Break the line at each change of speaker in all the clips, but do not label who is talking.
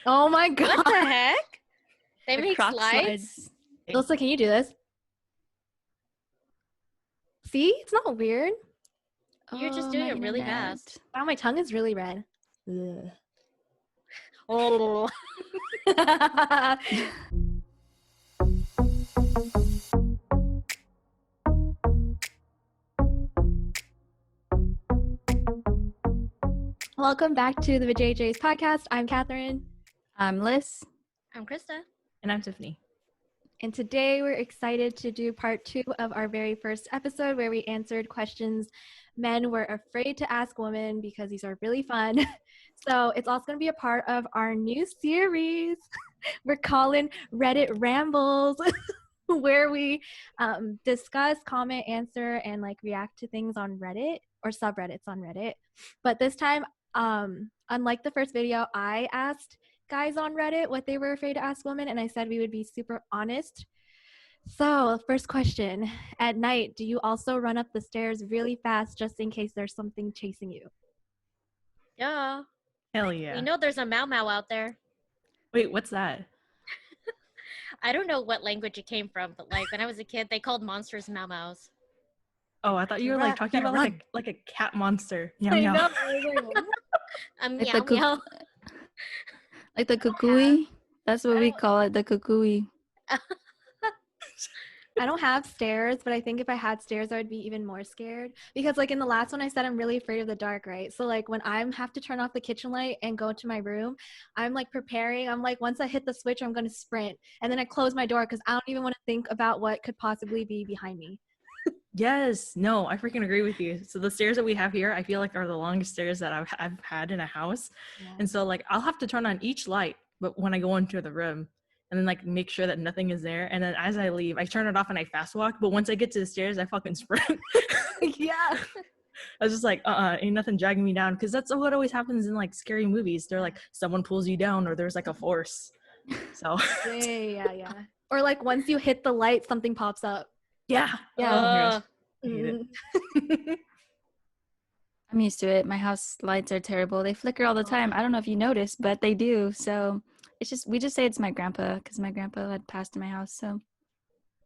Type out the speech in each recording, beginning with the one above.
Oh my god.
What the heck? They
The
make
croc
slides?
Ilsa, can you do this? See? It's not weird.
You're just doing it really fast.
Wow, my tongue is really red. Ugh.
Oh.
Welcome back to the Vajayjays podcast. I'm Catherine.
I'm Liz.
I'm Krista.
And I'm Tiffany.
And today we're excited to do part 2 of our very first episode where we answered questions men were afraid to ask women because these are really fun. So it's also going to be a part of our new series we're calling Reddit Rambles, where we discuss, comment, answer, and like react to things on Reddit or subreddits on Reddit. But this time, unlike the first video, I asked guys on Reddit what they were afraid to ask women, and I said we would be super honest. So, first question. At night, do you also run up the stairs really fast just in case there's something chasing you?
Yeah.
Hell yeah.
We know there's a Mau Mau out there.
Wait, what's that?
I don't know what language it came from, but like when I was a kid, they called monsters Mau Maus.
Oh, I thought you were like talking about like a cat monster. Meow,
I
meow.
know.
Meow
Like
meow.
Like the kukui. That's what we call it, the kukui.
I don't have stairs, but I think if I had stairs, I would be even more scared. Because like in the last one, I said I'm really afraid of the dark, right? So like when I have to turn off the kitchen light and go into my room, I'm like preparing. I'm like, once I hit the switch, I'm going to sprint. And then I close my door because I don't even want to think about what could possibly be behind me.
Yes. No, I freaking agree with you. So the stairs that we have here, I feel like are the longest stairs that I've had in a house.
Yeah.
And so like I'll have to turn on each light, but when I go into the room, and then like make sure that nothing is there. And then as I leave, I turn it off and I fast walk. But once I get to the stairs, I fucking sprint.
Yeah.
I was just like, ain't nothing dragging me down. Because that's what always happens in like scary movies. They're like, someone pulls you down or there's like a force. So
Yeah. Or like once you hit the light, something pops up.
yeah.
Yeah.
Oh my gosh. I hate it.
I'm used to it. My house lights are terrible. They flicker all the time. I don't know if you noticed, but they do. So we just say it's my grandpa because my grandpa had passed in my house. So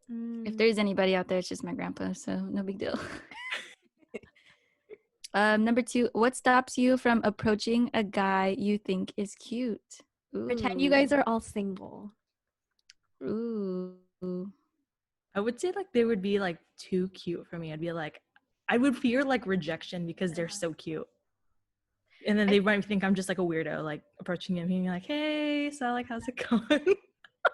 if there's anybody out there, it's just my grandpa. So no big deal. Number 2, what stops you from approaching a guy you think is cute?
Pretend you guys are all single.
Ooh.
I would say like they would be like too cute for me. I'd be like, I would fear like rejection because they're so cute. And then they might think I'm just like a weirdo, like approaching him and being like, hey, so like, how's it going?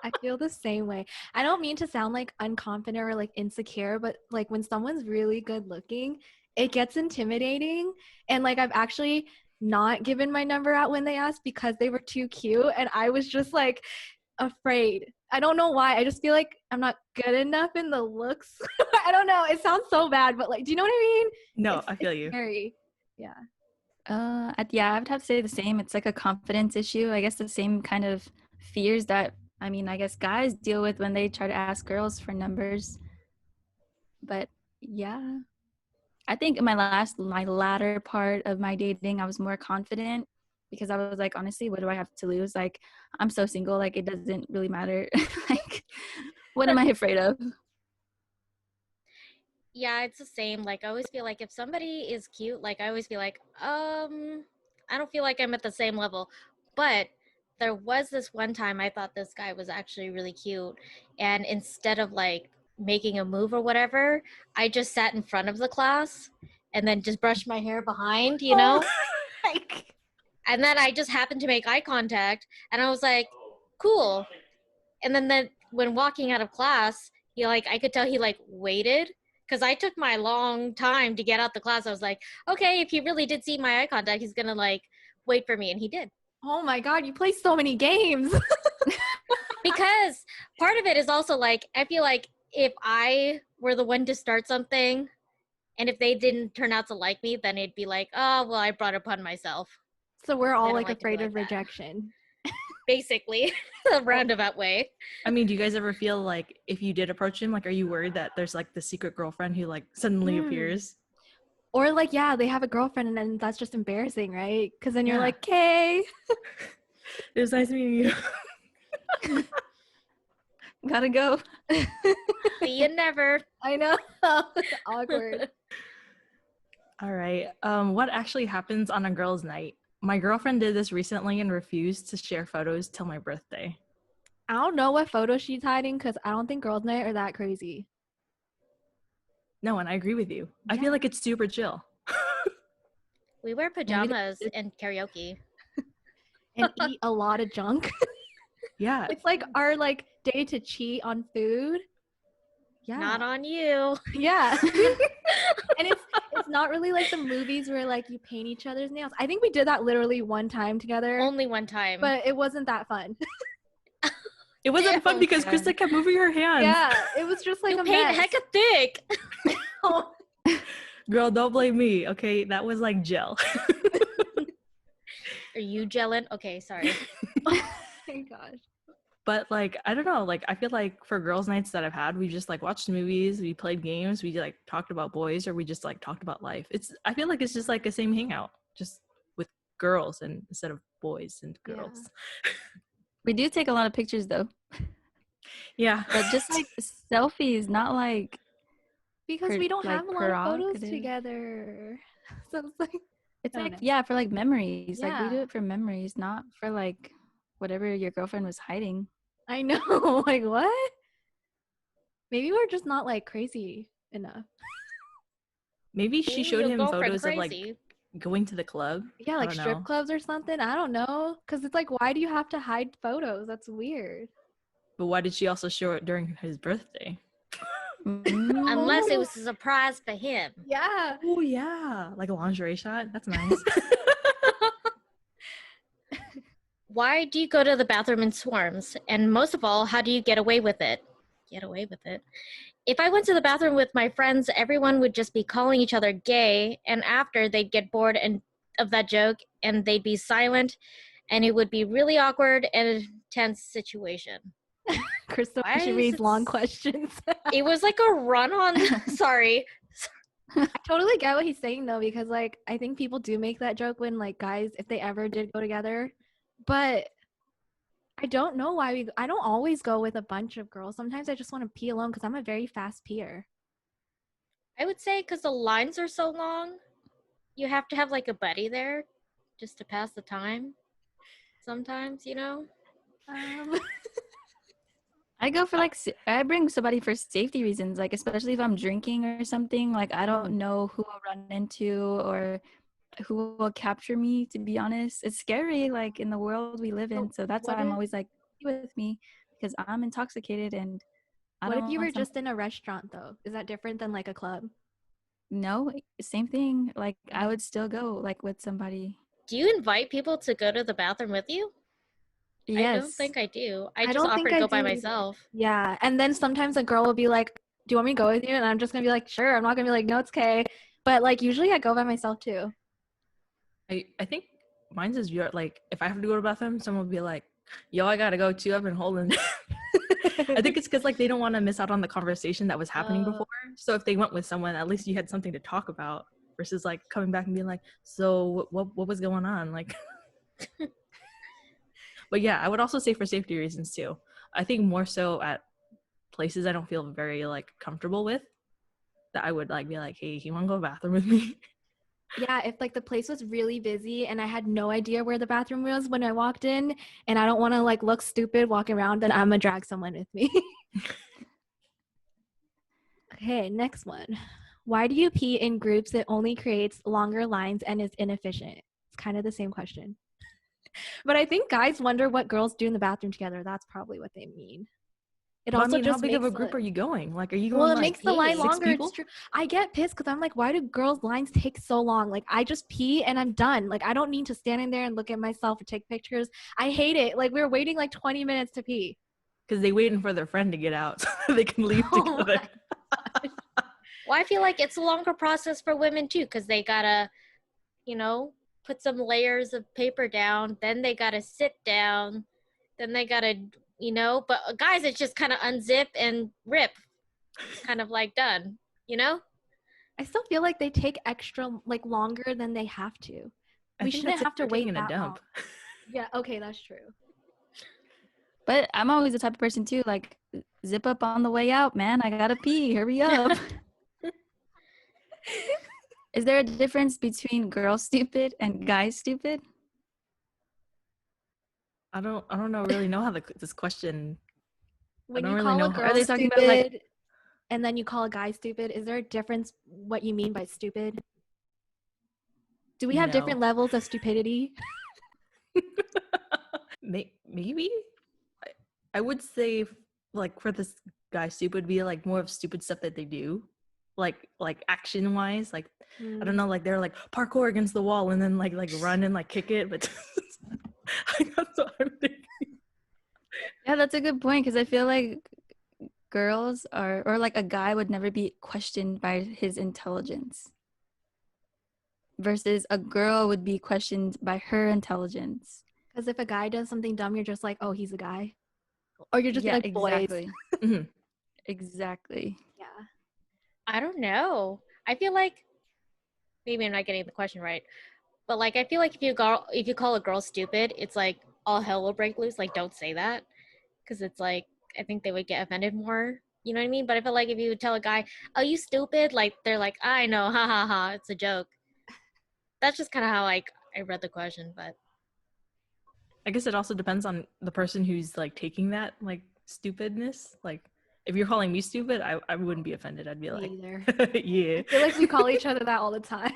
I feel the same way. I don't mean to sound like unconfident or like insecure, but like when someone's really good looking, it gets intimidating. And like I've actually not given my number out when they asked because they were too cute. And I was just like afraid. I don't know why. I just feel like I'm not good enough in the looks. I don't know. It sounds so bad, but like, do you know what I mean?
No, I feel you.
Scary. Yeah.
Yeah, I would have to say the same. It's like a confidence issue. I guess the same kind of fears that, I guess guys deal with when they try to ask girls for numbers. But yeah, I think in my latter part of my dating, I was more confident because I was like, honestly, what do I have to lose? Like, I'm so single, like it doesn't really matter. Like, what am I afraid of?
Yeah, it's the same. Like I always feel like if somebody is cute, like I always feel like, I don't feel like I'm at the same level. But there was this one time I thought this guy was actually really cute. And instead of like making a move or whatever, I just sat in front of the class and then just brushed my hair behind, you know? And then I just happened to make eye contact and I was like, cool. And then when walking out of class, he like, I could tell he like waited. Because I took my long time to get out the class. I was like, okay, if he really did see my eye contact, he's going to like wait for me. And he did.
Oh my God, you play so many games.
Because part of it is also like, I feel like if I were the one to start something and if they didn't turn out to like me, then it'd be like, oh, well, I brought it upon myself.
So we're all like
like
afraid of rejection.
Basically, a roundabout way.
I mean, do you guys ever feel like if you did approach him, like, are you worried that there's like the secret girlfriend who like suddenly appears?
Or like, yeah, they have a girlfriend and then that's just embarrassing, right? Because then you're
Yeah.
like, okay.
It was nice meeting you.
Gotta go.
See you never.
I know. Awkward.
All right. What actually happens on a girls' night? My girlfriend did this recently and refused to share photos till my birthday.
I don't know what photo she's hiding because I don't think girls' night are that crazy.
No, and I agree with you. I
Yeah.
feel like it's super chill.
We wear pajamas and karaoke.
And eat a lot of junk.
Yeah.
It's like our like day to cheat on food. Yeah.
Not on you.
Yeah. And it's not really like the movies where like you paint each other's nails. I think we did that literally one time together.
Only one time.
But it wasn't that fun.
It wasn't fun because Krista kept moving her hands.
Yeah, it was just like
you
a
paint
mess.
hecka thick.
Girl, don't blame me, okay? That was like gel.
Are you gelling? Okay, sorry.
Oh my gosh.
But like, I don't know, like I feel like for girls' nights that I've had, we just like watched movies, we played games, we like talked about boys, or we just like talked about life. I feel like it's just like the same hangout, just with girls and instead of boys and girls.
Yeah.
We do take a lot of pictures though.
Yeah.
But just like selfies, not like
Because we don't
like
have a lot of photos
prerogative.
together. So it's like
it's
I don't
like
know.
yeah, for like memories. Like we do
Yeah.
it for memories, not for like whatever your girlfriend was hiding.
I know. Like what? Maybe we're just not like crazy enough.
Maybe she
Ooh,
showed
your
him
girlfriend
photos of like
crazy.
going to the club.
Yeah,
I
like
don't
strip
know.
clubs or something. I don't know. Because it's like, why do you have to hide photos? That's weird.
But why did she also show it during his birthday?
Unless it was a surprise for him.
Yeah.
Oh yeah, like a lingerie shot. That's nice.
Why do you go to the bathroom in swarms? And most of all, how do you get away with it? Get away with it. If I went to the bathroom with my friends, everyone would just be calling each other gay, and after they'd get bored of that joke and they'd be silent, and it would be really awkward and a tense situation.
Krista,
Why
she
is
reads
it
long questions.
It was like a run on. Sorry.
I totally get what he's saying though, because like I think people do make that joke when like guys, if they ever did go together, but I don't know why I don't always go with a bunch of girls. Sometimes I just want to pee alone because I'm a very fast peer.
I would say because the lines are so long, you have to have like a buddy there just to pass the time. Sometimes, you know.
I go for like I bring somebody for safety reasons, like especially if I'm drinking or something. Like I don't know who I'll run into or who will capture me. To be honest, it's scary, like in the world we live in. So that's why I'm always like, be with me because I'm intoxicated and I
What
don't
if you
want
were just in a restaurant though? Is that different than like a club?
No, same thing. Like I would still go like with somebody.
Do you invite people to go to the bathroom with you?
Yes.
I don't think I do. I just
don't
offer
think
to
I
go by
do either.
myself.
Yeah, and then sometimes a girl will be like, "Do you want me to go with you?" And I'm just gonna be like, "Sure." I'm not gonna be like, "No, it's okay." But like usually I go by myself too.
I think mine's is like if I have to go to the bathroom, someone will be like, "Yo, I gotta go too. I've been holding." I think it's because like they don't want to miss out on the conversation that was happening before. So if they went with someone, at least you had something to talk about versus like coming back and being like, "So what was going on?" Like. But yeah, I would also say for safety reasons too. I think more so at places I don't feel very like comfortable with, that I would like be like, "Hey, you want to go to the bathroom with me?"
Yeah, if like the place was really busy and I had no idea where the bathroom was when I walked in and I don't want to like look stupid walking around, then I'm gonna drag someone with me. Okay, next one. Why do you pee in groups that only creates longer lines and is inefficient? It's kind of the same question. But I think guys wonder what girls do in the bathroom together. That's probably what they mean. It
But
also
I mean,
just
how big of
makes
a group
the,
are you going? Like, are you going
well, it
like
makes the line
6
longer.
people?
It's true. I get pissed because I'm like, why do girls' lines take so long? Like, I just pee and I'm done. Like, I don't need to stand in there and look at myself or take pictures. I hate it. Like, we were waiting like 20 minutes to pee.
Because they waiting for their friend to get out so they can leave
Oh
together.
Well, I feel like it's a longer process for women too, because they gotta, you know, put some layers of paper down, then they gotta sit down, then they gotta, you know, but guys, it's just kind of unzip and rip. It's kind of like done, you know?
I still feel like they take extra, like longer than they have to.
I
We
think
shouldn't
that's
have to
if you're
wait
taking a
that long.
dump.
Yeah, okay, that's true.
But I'm always the type of person too, like, zip up on the way out, man. I gotta pee. Hurry up. Is there a difference between girl stupid and guy stupid?
I don't know really know how this question.
When
don't
you
really
call a
know how-
Are
girl
they talking about like
stupid and then you call a guy stupid, is there a difference what you mean by stupid? Do we have different
No.
levels of stupidity?
Maybe I would say like for this guy stupid would be like more of stupid stuff that they do, like action wise, like I don't know, like they're like parkour against the wall and then like run and like kick it, but that's what I'm thinking.
Yeah, that's a good point because I feel like girls are, or like a guy would never be questioned by his intelligence versus a girl would be questioned by her intelligence.
Because if a guy does something dumb, you're just like, oh, he's a guy. Or you're just
Yeah,
like, boys.
exactly.
Mhm.
Exactly.
Yeah.
I don't know. I feel like maybe I'm not getting the question right, but like I feel like if you call a girl stupid, it's like all hell will break loose. Like don't say that because it's like I think they would get offended more. You know what I mean? But I feel like if you tell a guy, "Oh, you stupid," like they're like, "I know, ha ha ha, it's a joke." That's just kind of how like I read the question, but
I guess it also depends on the person who's like taking that like stupidness. Like if you're calling me stupid, I wouldn't be offended. I'd be
Me
like,
either.
yeah.
I feel like we call each other that all the time.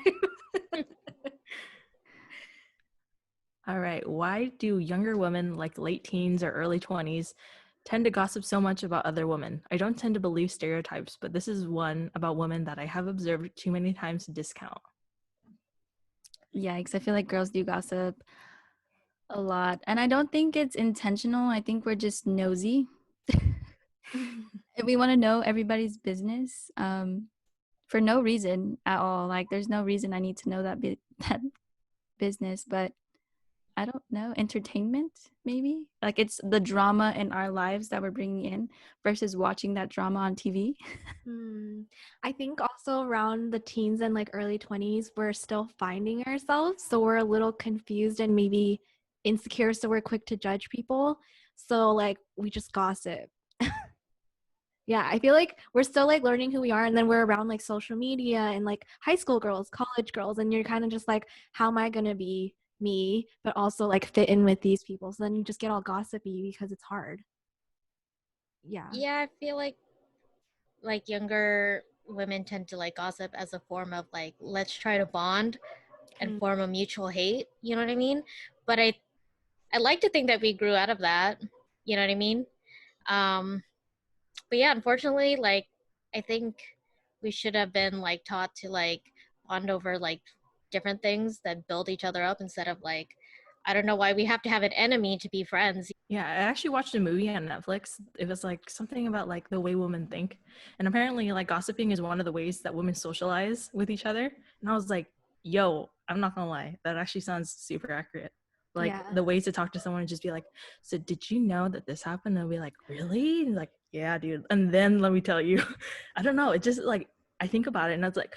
All right. Why do younger women, like late teens or early 20s, tend to gossip so much about other women? I don't tend to believe stereotypes, but this is one about women that I have observed too many times to discount.
Yeah, because I feel like girls do gossip a lot. And I don't think it's intentional. I think we're just nosy. And we want to know everybody's business for no reason at all. Like, there's no reason I need to know that, that business, but I don't know, entertainment maybe? Like it's the drama in our lives that we're bringing in versus watching that drama on TV.
I think also around the teens and like early 20s, we're still finding ourselves. So we're a little confused and maybe insecure. So we're quick to judge people. So like we just gossip. Yeah, I feel like we're still like learning who we are. And then we're around like social media and like high school girls, college girls. And you're kind of just like, how am I going to be me, but also like fit in with these people? So then you just get all gossipy because it's hard. Yeah.
yeah, I feel like younger women tend to like gossip as a form of like let's try to bond and
Mm.
form a mutual hate. You know what I mean? But I like to think that we grew out of that. You know what I mean? Um, but yeah, unfortunately, like I think we should have been like taught to like bond over like different things that build each other up instead of like I don't know why we have to have an enemy to be friends.
Yeah, I actually watched a movie on Netflix. It was like something about like the way women think. And apparently like gossiping is one of the ways that women socialize with each other. And I was like, yo, I'm not gonna lie, that actually sounds super accurate. Like
Yeah.
the ways to talk to someone and just be like, so did you know that this happened? And they'll be like, really? And like, yeah, dude. And then let me tell you. I don't know. It just like I think about it and I was like,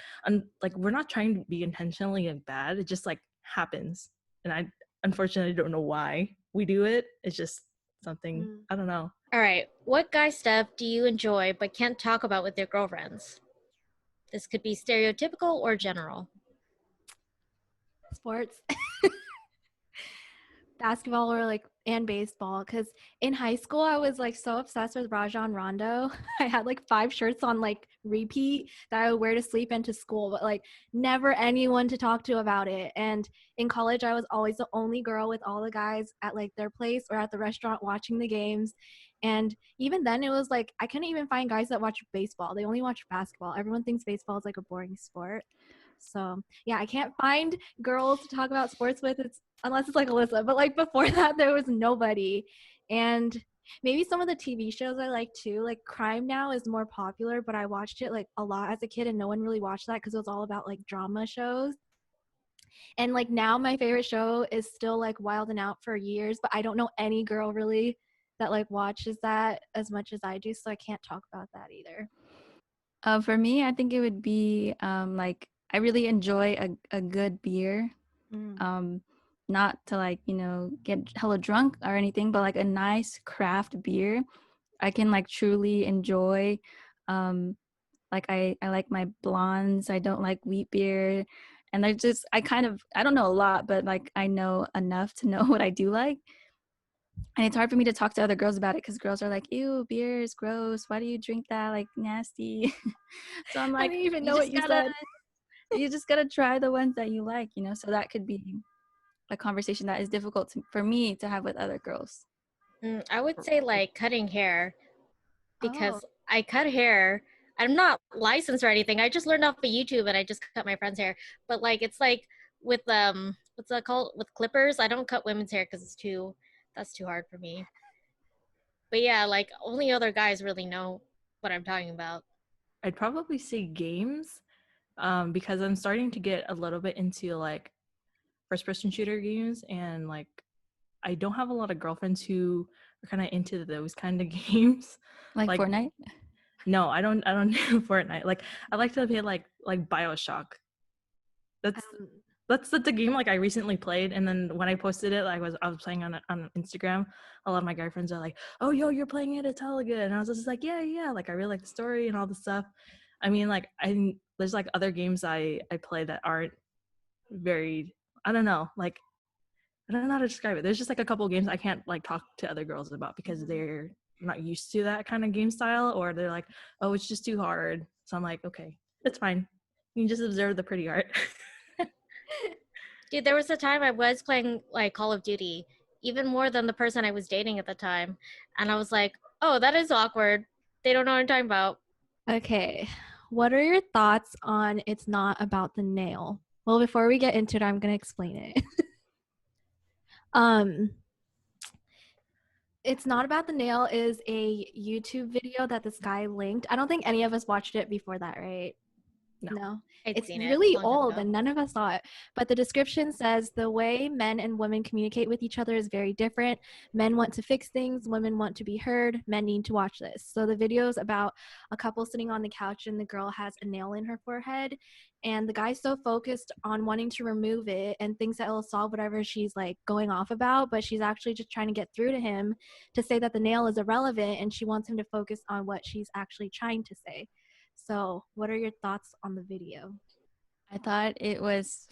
like we're not trying to be intentionally like bad. It just like happens. And I unfortunately don't know why we do it. It's just something I don't know.
All right, what guy stuff do you enjoy but can't talk about with your girlfriends? This could be stereotypical or general.
Sports. Basketball or like and baseball, because in high school I was like so obsessed with Rajon Rondo. I had like 5 shirts on like repeat that I would wear to sleep and to school, but like never anyone to talk to about it. And in college I was always the only girl with all the guys at like their place or at the restaurant watching the games. And even then it was like I couldn't even find guys that watch baseball. They only watch basketball. Everyone thinks baseball is like a boring sport. So yeah, I can't find girls to talk about sports with. It's unless it's like Alyssa, but like before that, there was nobody. And maybe some of the TV shows I like too, like Crime Now is more popular, but I watched it like a lot as a kid, and no one really watched that because it was all about like drama shows. And like now, my favorite show is still like Wild and Out for years, but I don't know any girl really that like watches that as much as I do, so I can't talk about that either.
For me, I think it would be like I really enjoy a good beer.
Mm.
Um, not to like, get hella drunk or anything, but like a nice craft beer, I can like truly enjoy. Like I like my blondes. I don't like wheat beer. And I don't know a lot, but like I know enough to know what I do like. And it's hard for me to talk to other girls about it because girls are like, ew, beer is gross. Why do you drink that? Like nasty. So I'm
I
like,
didn't even know what you said.
you just gotta try the ones that you like, so that could be a conversation that is difficult for me to have with other girls.
I would say like cutting hair, because
Oh.
I cut hair. I'm not licensed or anything. I just learned off of YouTube and I just cut my friend's hair. But like it's like with what's that called? With clippers. I don't cut women's hair because that's too hard for me. But yeah, like only other guys really know what I'm talking about.
I'd probably say games, because I'm starting to get a little bit into like first-person shooter games, and like I don't have a lot of girlfriends who are kind of into those kind of games.
Like Fortnite?
No, I don't do Fortnite. Like I like to play like BioShock. That's the game like I recently played, and then when I posted it, like I was playing on Instagram. A lot of my guy friends are like, "Oh, yo, you're playing it. It's hella good." And I was just like, "Yeah." Like I really like the story and all the stuff. I mean, like there's like other games I play that aren't very. I don't know. Like I don't know how to describe it. There's just like a couple of games I can't like talk to other girls about because they're not used to that kind of game style, or they're like, "Oh, it's just too hard." So I'm like, "Okay, it's fine. You can just observe the pretty art."
Dude, there was a time I was playing like Call of Duty, even more than the person I was dating at the time. And I was like, oh, that is awkward. They don't know what I'm talking about.
Okay. What are your thoughts on It's Not About the Nail? Well, before we get into it, I'm going to explain it. It's Not About the Nail is a YouTube video that this guy linked. I don't think any of us watched it before that, right? No.
I'd
It's
seen it
really
a long time
old
ago.
and none of us saw it. But the description says the way men and women communicate with each other is very different. Men want to fix things, women want to be heard. Men need to watch this. So the video is about a couple sitting on the couch and the girl has a nail in her forehead. And the guy's so focused on wanting to remove it and thinks that it'll solve whatever she's like going off about, but she's actually just trying to get through to him to say that the nail is irrelevant and she wants him to focus on what she's actually trying to say. So, what are your thoughts on the video?
I thought it was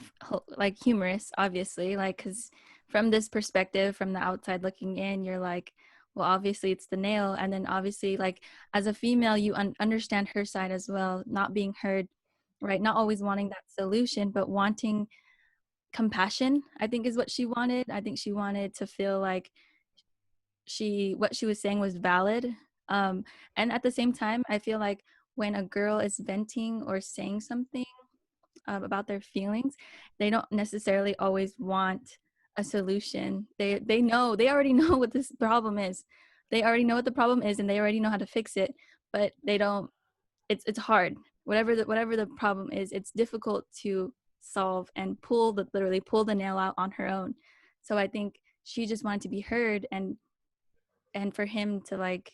like humorous, obviously, like because from this perspective, from the outside looking in, you're like, well, obviously it's the nail, and then obviously, like as a female, you understand her side as well, not being heard, right? Not always wanting that solution, but wanting compassion. I think is what she wanted. I think she wanted to feel like what she was saying was valid, and at the same time, I feel like when a girl is venting or saying something about their feelings, they don't necessarily always want a solution. They already know what this problem is. They already know what the problem is, and they already know how to fix it. But they don't. It's hard. Whatever the problem is, it's difficult to solve and literally pull the nail out on her own. So I think she just wanted to be heard, and for him to like,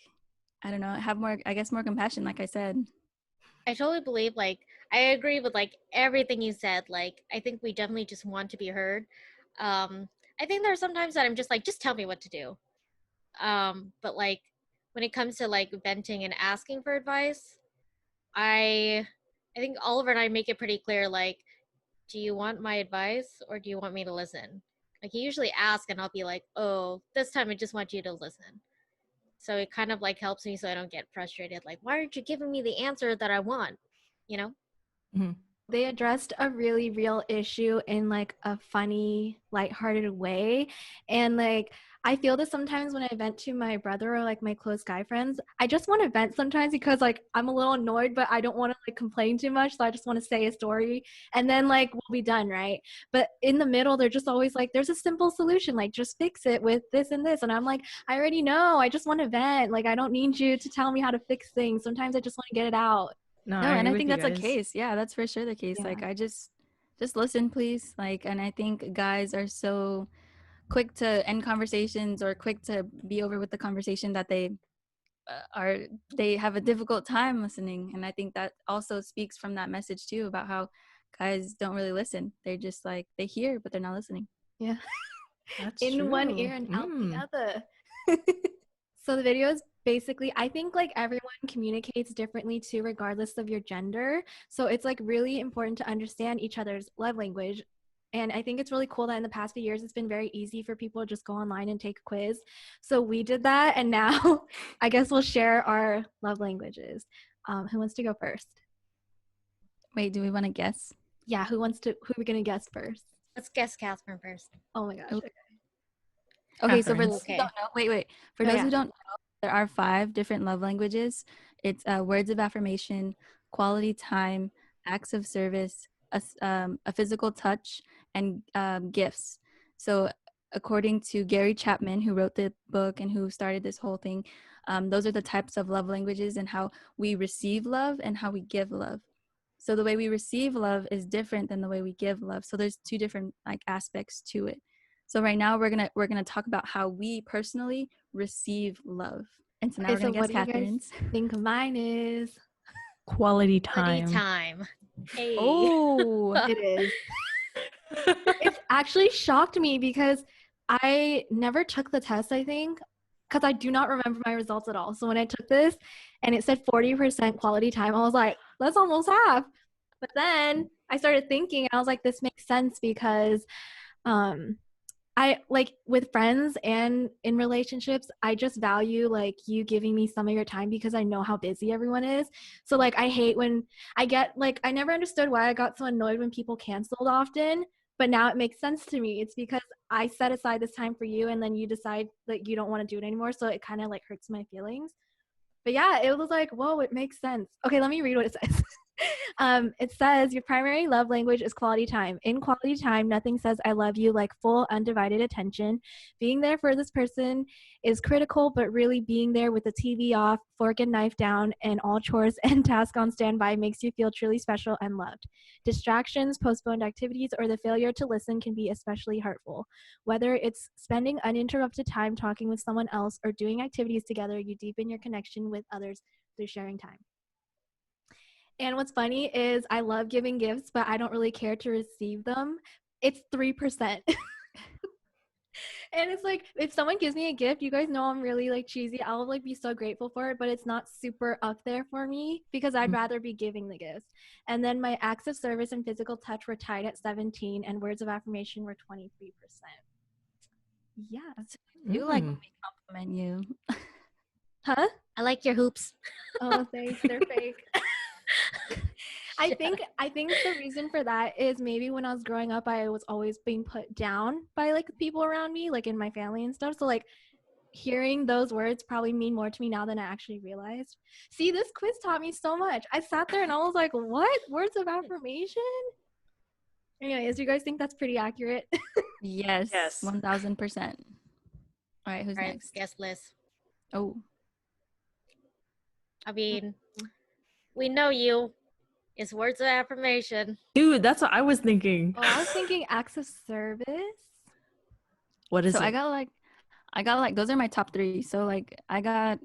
I don't know, have more, I guess, more compassion, like I said.
I totally believe, like, I agree with like everything you said. Like, I think we definitely just want to be heard. I think there are some times that I'm just like, just tell me what to do. But like when it comes to like venting and asking for advice, I think Oliver and I make it pretty clear, like, do you want my advice or do you want me to listen? Like he usually asks and I'll be like, oh, this time I just want you to listen. So it kind of like helps me so I don't get frustrated. Like, why aren't you giving me the answer that I want? You know?
Mm-hmm.
They addressed a really real issue in like a funny, lighthearted way. And like I feel this sometimes when I vent to my brother or like my close guy friends. I just want to vent sometimes because like I'm a little annoyed, but I don't want to like complain too much. So I just want to say a story and then like we'll be done, right? But in the middle, they're just always like, there's a simple solution, like just fix it with this and this. And I'm like, I already know. I just want to vent. Like I don't need you to tell me how to fix things. Sometimes I just want to get it out.
No,
And I think that's
the
the case. Yeah, that's for sure the case.
Yeah.
Like I just listen, please. Like, and I think guys are so quick to end conversations or quick to be over with the conversation that they have a difficult time listening. And I think that also speaks from that message too about how guys don't really listen. They're just like they hear but they're not listening.
Yeah.
That's
in one
true.
ear and out the other. So the video is basically, I think like everyone communicates differently too, regardless of your gender. So it's like really important to understand each other's love language. And I think it's really cool that in the past few years, it's been very easy for people to just go online and take a quiz. So we did that. And now I guess we'll share our love languages. Who wants to go first?
Wait, do we want to guess?
Yeah, who are we going to guess first?
Let's guess Catherine first.
Oh my gosh.
Oh.
Okay.
Okay, so for
Catherine.
those who
Okay.
don't know, wait. For
Oh,
those
yeah.
who don't know, there are 5 different love languages. It's words of affirmation, quality time, acts of service, a physical touch, and gifts. So according to Gary Chapman, who wrote the book and who started this whole thing, those are the types of love languages and how we receive love and how we give love. So the way we receive love is different than the way we give love. So there's 2 different like aspects to it. So right now we're gonna talk about how we personally receive love. And so now
Okay,
we're gonna
so
guess
what do you guys
Catherine's.
think mine is?
Quality
Quality
time.
time. Hey.
Oh,
It is. It's actually shocked me because I never took the test, I think, because I do not remember my results at all. So when I took this and it said 40% quality time, I was like, that's almost half. But then I started thinking, I was like, this makes sense because I like with friends and in relationships, I just value like you giving me some of your time because I know how busy everyone is. So like I hate when I get like I never understood why I got so annoyed when people canceled often, but now it makes sense to me. It's because I set aside this time for you and then you decide that you don't want to do it anymore, so it kind of like hurts my feelings. But yeah, it was like, whoa, it makes sense. Okay, let me read what it says. It says your primary love language is quality time. In quality time, nothing says I love you like full undivided attention. Being there for this person is critical, but really being there with the TV off, fork and knife down, and all chores and tasks on standby makes you feel truly special and loved. Distractions, postponed activities, or the failure to listen can be especially hurtful. Whether it's spending uninterrupted time talking with someone else or doing activities together, you deepen your connection with others through sharing time. And what's funny is I love giving gifts, but I don't really care to receive them. It's 3%. And it's like, if someone gives me a gift, you guys know I'm really like cheesy. I'll like be so grateful for it, but it's not super up there for me because I'd rather be giving the gifts. And then my acts of service and physical touch were tied at 17 and words of affirmation were 23%. Yeah.
you like when we compliment you.
Huh?
I like your hoops.
Oh, thanks. They're fake. I think the reason for that is maybe when I was growing up, I was always being put down by like people around me, like in my family and stuff. So like hearing those words probably mean more to me now than I actually realized. See, this quiz taught me so much. I sat there and I was like, what? Words of affirmation? Anyways, do you guys think that's pretty accurate?
Yes,
Yes.
1000%. All right, who's
All right,
next?
guess Liz.
Oh,
I mean, we know you. It's words of affirmation.
Dude, that's what I was thinking.
Oh, I was thinking acts of service.
What is
so
it?
I got like those are my top 3. So like I got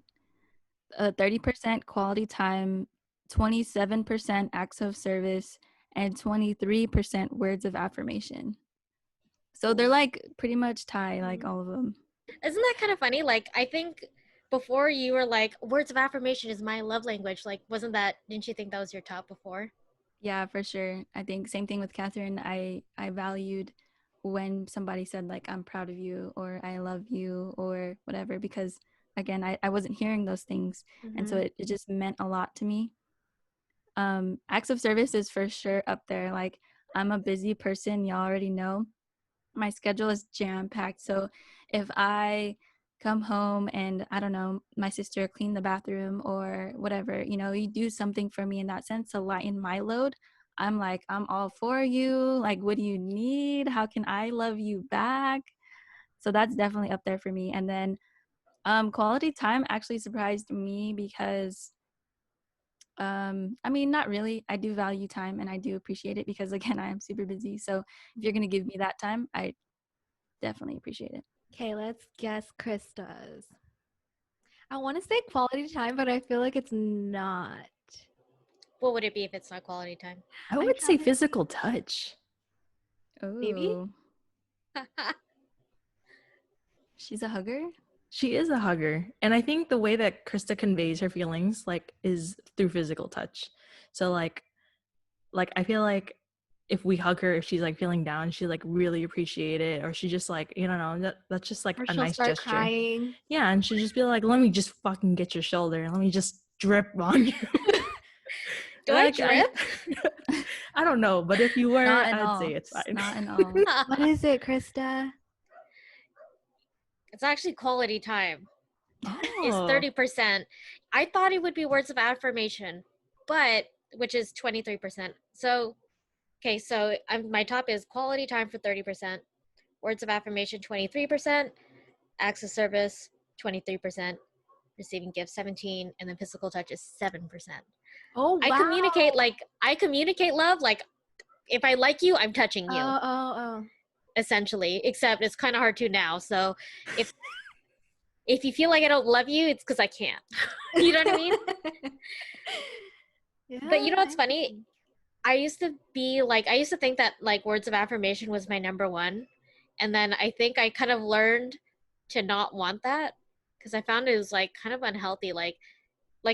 30% quality time, 27% acts of service, and 23% words of affirmation. So they're like pretty much tie, like all of them.
Isn't that kind of funny? Like, I think before you were like, words of affirmation is my love language. Like, didn't you think that was your top before?
Yeah, for sure. I think same thing with Catherine. I valued when somebody said like I'm proud of you or I love you or whatever, because again I wasn't hearing those things. And so it just meant a lot to me. Acts of service is for sure up there. Like I'm a busy person, y'all already know. My schedule is jam-packed. So if I come home and I don't know, my sister clean the bathroom or whatever, you do something for me in that sense to lighten my load, I'm like, I'm all for you. Like, what do you need? How can I love you back? So that's definitely up there for me. And then quality time actually surprised me because I mean, not really. I do value time and I do appreciate it because again, I am super busy. So if you're going to give me that time, I definitely appreciate it.
Okay, let's guess Krista's. I want to say quality time, but I feel like it's not.
What would it be if it's not quality time?
I would say physical touch.
Maybe?
Oh, She's a hugger?
She is a hugger. And I think the way that Krista conveys her feelings like is through physical touch. So like I feel like if we hug her, if she's like feeling down, she like really appreciate it, or she just like, you know, that's just like
Or
a
she'll
nice
start
gesture.
crying.
Yeah, and she'll just be like, let me just fucking get your shoulder and let me just drip on you.
Do I
Like,
drip?
I don't know, but if you were,
Not at
I'd
all.
say it's fine.
Not at all.
What is it, Krista?
It's actually quality time. Is
Oh.
30%. I thought it would be words of affirmation, but which is 23%. So, okay, so my top is quality time for 30%, words of affirmation 23%, acts of service 23%, receiving gifts 17, and then physical touch is 7%.
Oh, wow.
I communicate love like if I like you, I'm touching you.
Oh.
Essentially, except it's kind of hard to now. So if you feel like I don't love you, it's because I can't. You know what I mean?
Yeah,
But you know what's funny? I used to think that like words of affirmation was my number one. And then I think I kind of learned to not want that because I found it was like kind of unhealthy. Like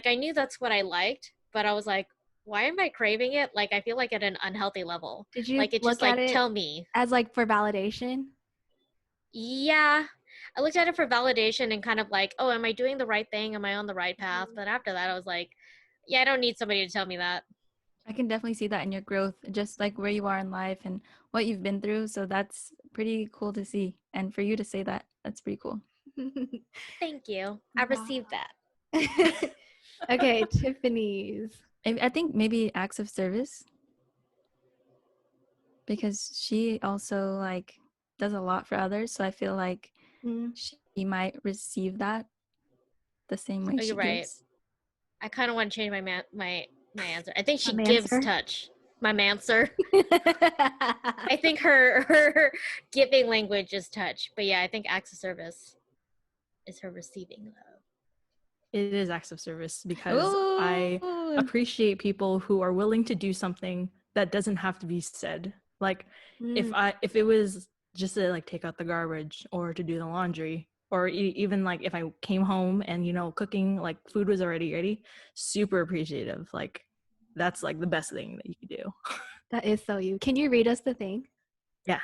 I knew that's what I liked, but I was like, why am I craving it? Like I feel like at an unhealthy level.
Did you
Like it
look
just
at
like
it
tell me.
as like for validation?
Yeah. I looked at it for validation and kind of like, oh, am I doing the right thing? Am I on the right path? But after that, I was like, yeah, I don't need somebody to tell me that.
I can definitely see that in your growth, just like where you are in life and what you've been through. So that's pretty cool to see. And for you to say that, that's pretty cool.
Thank you. I received that.
Okay, Tiffany's.
I think maybe acts of service, because she also like does a lot for others. So I feel like she might receive that the same way
Oh,
she
you're right.
gives.
I kind of want to change my answer. I think she
My
gives
manser?
touch. My manser. I think her giving language is touch. But yeah, I think acts of service is her receiving love.
It is acts of service because I appreciate people who are willing to do something that doesn't have to be said. Like if it was just to like take out the garbage or to do the laundry, or even like if I came home and, you know, cooking, like food was already ready, super appreciative. Like that's like the best thing that you could do.
That is so you. Can you read us the thing?
Yeah.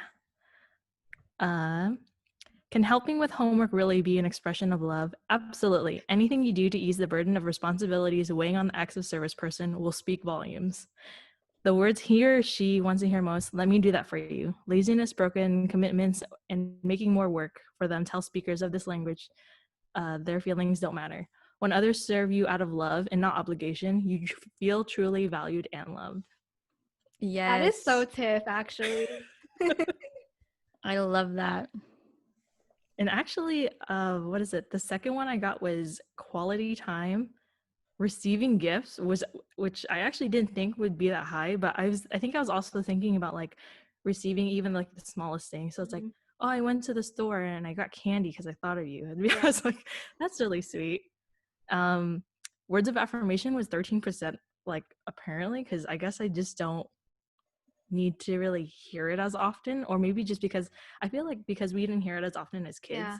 Can helping with homework really be an expression of love? Absolutely. Anything you do to ease the burden of responsibilities weighing on the acts of service person will speak volumes. The words he or she wants to hear most, let me do that for you. Laziness, broken commitments, and making more work for them tell speakers of this language their feelings don't matter. When others serve you out of love and not obligation, you feel truly valued and loved.
Yes.
That is so Tiff, actually.
I love that.
And actually, what is it? The second one I got was quality time. Receiving gifts was, which I actually didn't think would be that high, but I think I was also thinking about like receiving even like the smallest thing. So it's like, oh, I went to the store and I got candy because I thought of you. And I was like, that's really sweet. Words of affirmation was 13%, like apparently, because I guess I just don't need to really hear it as often, or maybe just because I feel like because we didn't hear it as often as kids,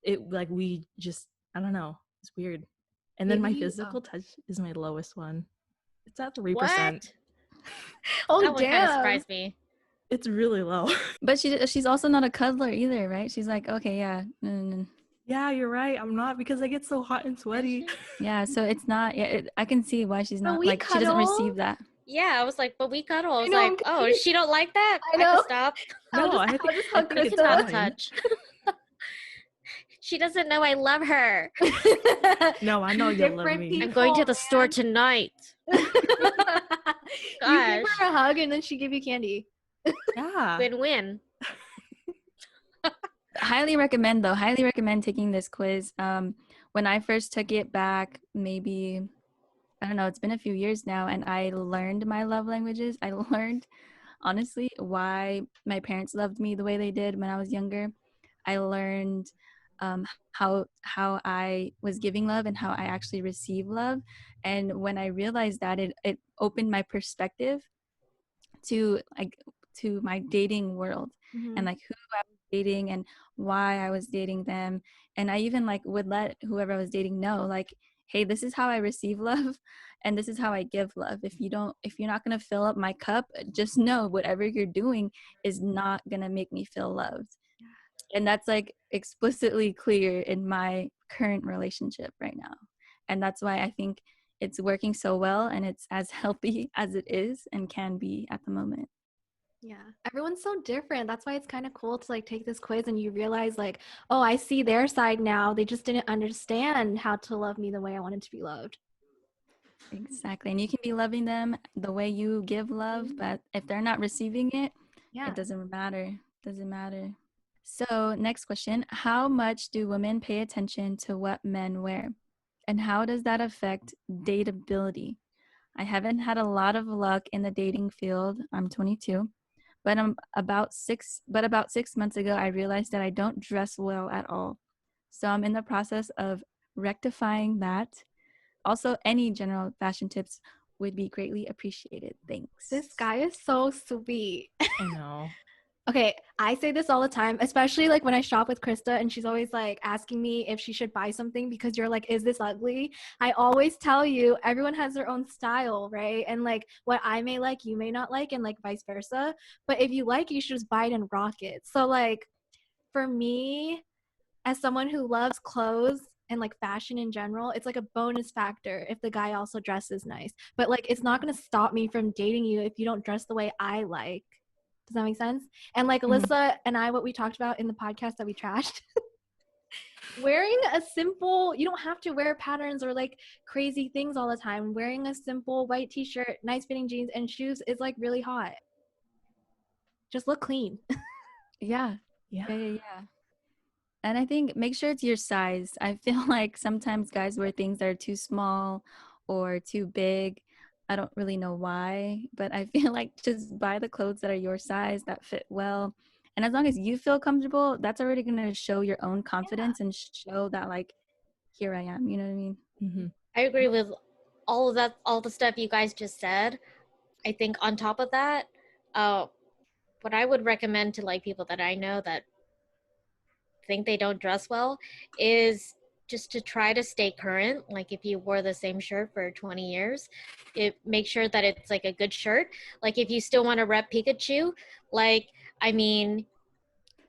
it like we just, I don't know, it's weird. And then my physical touch is my lowest one. It's at 3%.
What?
Oh,
that one
damn.
kind of surprised me.
It's really low.
But she's also not a cuddler either, right? She's like, okay, yeah.
Yeah, you're right. I'm not, because I get so hot and sweaty.
Yeah, so it's not. Yeah, I can see why she's not like
cuddle.
she doesn't receive that.
Yeah, I was like, but we cuddle. I was like, oh, she don't like that?
I know.
I can stop.
No, I think it's
not
fine.
touch. She doesn't know I love her.
No, I know you love me.
People,
I'm going to the store tonight.
You give her a hug and then she give you candy.
Yeah.
Win-win.
Highly recommend though. Highly recommend taking this quiz. When I first took it back, maybe I don't know, it's been a few years now, and I learned my love languages. I learned honestly why my parents loved me the way they did when I was younger. I learned how I was giving love and how I actually receive love. And when I realized that, it opened my perspective to my dating world and like who I was dating and why I was dating them. And I even like would let whoever I was dating know, like, hey, this is how I receive love and this is how I give love. If you're not going to fill up my cup, just know whatever you're doing is not going to make me feel loved. And that's like explicitly clear in my current relationship right now. And that's why I think it's working so well and it's as healthy as it is and can be at the moment.
Yeah, everyone's so different. That's why it's kind of cool to like take this quiz and you realize like, oh, I see their side now. They just didn't understand how to love me the way I wanted to be loved.
Exactly. And you can be loving them the way you give love, but if they're not receiving it, it doesn't matter. Doesn't matter. So next question, how much do women pay attention to what men wear? And how does that affect dateability? I haven't had a lot of luck in the dating field. I'm 22. But about 6 months ago, I realized that I don't dress well at all. So I'm in the process of rectifying that. Also, any general fashion tips would be greatly appreciated. Thanks.
This guy is so sweet.
I know.
Okay, I say this all the time, especially like when I shop with Krista and she's always like asking me if she should buy something because you're like, is this ugly? I always tell you, everyone has their own style, right? And like what I may like, you may not like, and like vice versa. But if you like, you should just buy it and rock it. So like for me, as someone who loves clothes and like fashion in general, it's like a bonus factor if the guy also dresses nice. But like it's not going to stop me from dating you if you don't dress the way I like. Does that make sense? And like Alyssa and I, what we talked about in the podcast that we trashed, wearing a simple, you don't have to wear patterns or like crazy things all the time. Wearing a simple white t-shirt, nice fitting jeans and shoes is like really hot. Just look clean.
Yeah. And I think make sure it's your size. I feel like sometimes guys wear things that are too small or too big. I don't really know why, but I feel like just buy the clothes that are your size, that fit well. And as long as you feel comfortable, that's already going to show your own confidence and show that, like, here I am. You know what I mean?
Mm-hmm.
I agree with all of that, all the stuff you guys just said. I think on top of that, what I would recommend to like people that I know that think they don't dress well is just to try to stay current. Like if you wore the same shirt for 20 years, make sure that it's like a good shirt. Like if you still want to rep Pikachu, like, I mean,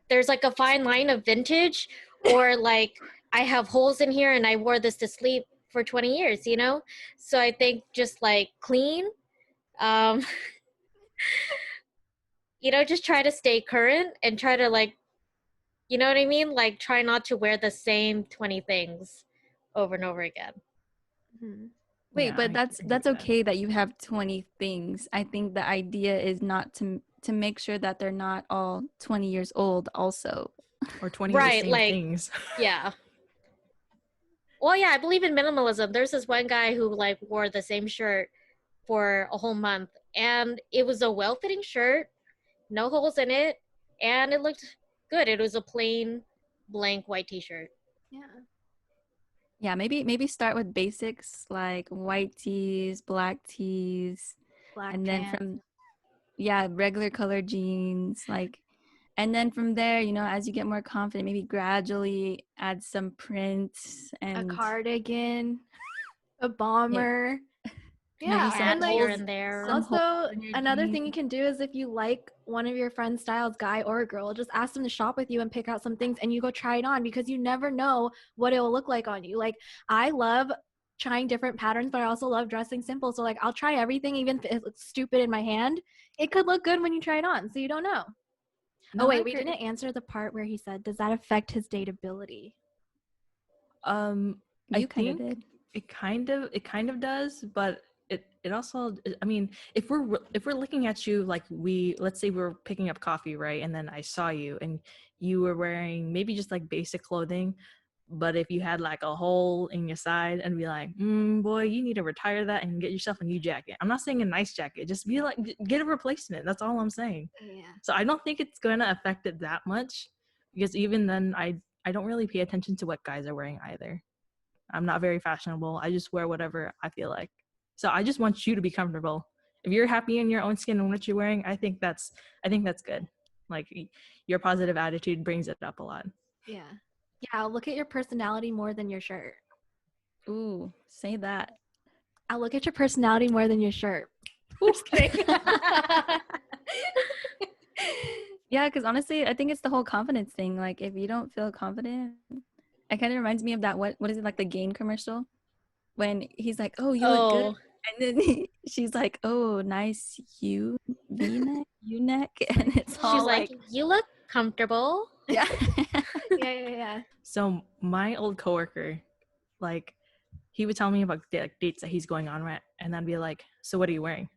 there's like a fine line of vintage, or like I have holes in here and I wore this to sleep for 20 years, you know? So I think just like clean, you know, just try to stay current and try to like, you know what I mean? Like try not to wear the same 20 things over and over again.
Mm-hmm.
Wait,
Yeah,
but that's okay that you have 20 things. I think the idea is not to make sure that they're not all 20 years old also.
Or 20
right,
of the same
like,
things.
Yeah. Well, yeah, I believe in minimalism. There's this one guy who like wore the same shirt for a whole month, and it was a well-fitting shirt, no holes in it, and it looked good. It was a plain blank white t-shirt.
Yeah, maybe start with basics like white tees, black tees,
Black
and
pants.
then regular color jeans, like, and then from there, you know, as you get more confident, maybe gradually add some prints and
a cardigan, a bomber.
Maybe some
and like
here and there.
also another thing you
jeans.
can do is if you like one of your friend's styles, guy or girl, just ask them to shop with you and pick out some things and you go try it on, because you never know what it will look like on you. Like I love trying different patterns, but I also love dressing simple. So like I'll try everything, even if it looks stupid in my hand. It could look good when you try it on, so you don't know.
No,
oh wait, we didn't answer the part where he said, does that affect his dateability?
You kind of did.
It kind of does, but it also, I mean, if we're looking at you, like let's say we're picking up coffee, right? And then I saw you and you were wearing maybe just like basic clothing, but if you had like a hole in your side, and be like, boy, you need to retire that and get yourself a new jacket. I'm not saying a nice jacket, just be like, get a replacement. That's all I'm saying.
Yeah.
So I don't think it's going to affect it that much, because even then I don't really pay attention to what guys are wearing either. I'm not very fashionable. I just wear whatever I feel like. So I just want you to be comfortable. If you're happy in your own skin and what you're wearing, I think that's good. Like your positive attitude brings it up a lot.
Yeah. I'll look at your personality more than your shirt.
Ooh, say that.
I'll look at your personality more than your shirt. Just kidding.
Yeah, because honestly, I think it's the whole confidence thing. Like, if you don't feel confident, it kind of reminds me of that. What is it, like the Gain commercial? When he's like, "Oh, you look good," and then she's like, "Oh, nice V-neck, U-neck," and it's all
She's like, you look comfortable.
yeah.
Yeah.
So my old coworker, like, he would tell me about dates that he's going on, right? And I'd be like, so what are you wearing?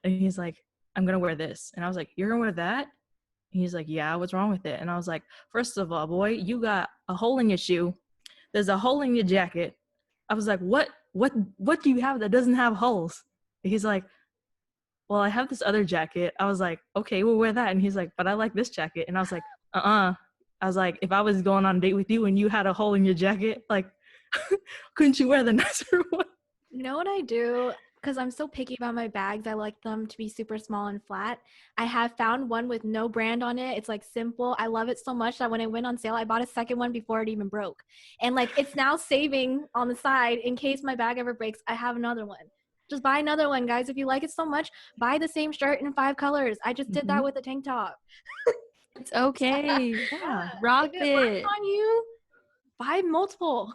And he's like, I'm gonna wear this. And I was like, you're gonna wear that? And he's like, yeah, what's wrong with it? And I was like, first of all, boy, you got a hole in your shoe. There's a hole in your jacket. I was like, what do you have that doesn't have holes? And he's like, well, I have this other jacket. I was like, okay, we'll wear that. And he's like, but I like this jacket. And I was like, I was like, if I was going on a date with you and you had a hole in your jacket, like, couldn't you wear the nicer one?
You know what I do? Because I'm so picky about my bags, I like them to be super small and flat. I have found one with no brand on it. It's like simple. I love it so much that when it went on sale, I bought a second one before it even broke. And like it's now saving on the side in case my bag ever breaks. I have another one. Just buy another one, guys. If you like it so much, buy the same shirt in 5 colors. I just did that with a tank top.
It's okay.
Yeah.
Rock
If it works
it.
on you, buy multiple.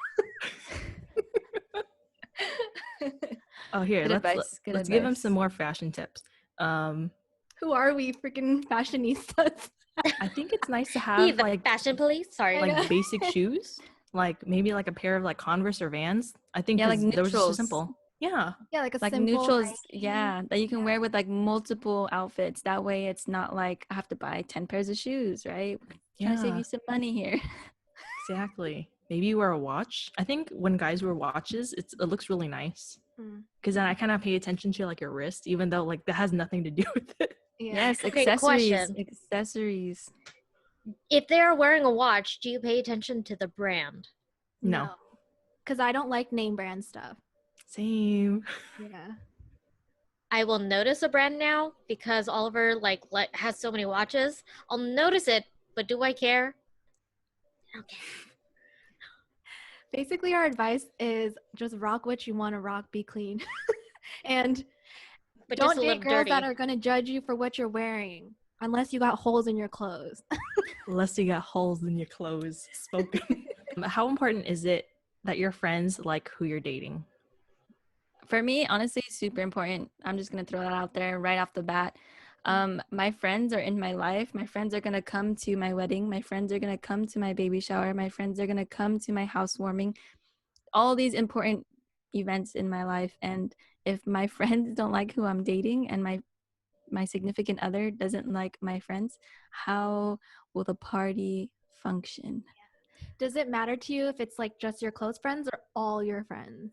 Oh, here,
Good advice,
let's
good
let's give him
advice.
some more fashion tips.
Who are we, freaking fashionistas?
I think it's nice to
Be
have
the
like
fashion police. Sorry.
like basic shoes, like maybe like a pair of like Converse or Vans. I think
Yeah, like
those are so
neutrals.
simple. Yeah.
Yeah, like a
Like
simple
neutrals,
Nike.
yeah, that you can wear with like multiple outfits. That way it's not like I have to buy 10 pairs of shoes, right? Trying to save
Yeah.
you some money here.
Exactly. Maybe you wear a watch. I think when guys wear watches, it looks really nice.
Mm.
Because then I kind of pay attention to like your wrist, even though like that has nothing to do with it.
Yeah.
Yes,
Okay,
accessories.
question.
Accessories.
If they're wearing a watch, do you pay attention to the brand?
No.
Because I don't like name brand stuff.
Same.
Yeah.
I will notice a brand now because Oliver has so many watches. I'll notice it, but do I care? Okay.
Basically, our advice is just rock what you want to rock, be clean. And
But
don't
just a
date
little
girls
dirty.
that are going to judge you for what you're wearing, unless you got holes in your clothes.
Unless you got holes in your clothes. Spoken. How important is it that your friends like who you're dating?
For me, honestly, super important. I'm just going to throw that out there right off the bat. My friends are in my life. My friends are going to come to my wedding. My friends are going to come to my baby shower. My friends are going to come to my housewarming. All these important events in my life. And if my friends don't like who I'm dating and my significant other doesn't like my friends, how will the party function?
Does it matter to you if it's like just your close friends or all your friends?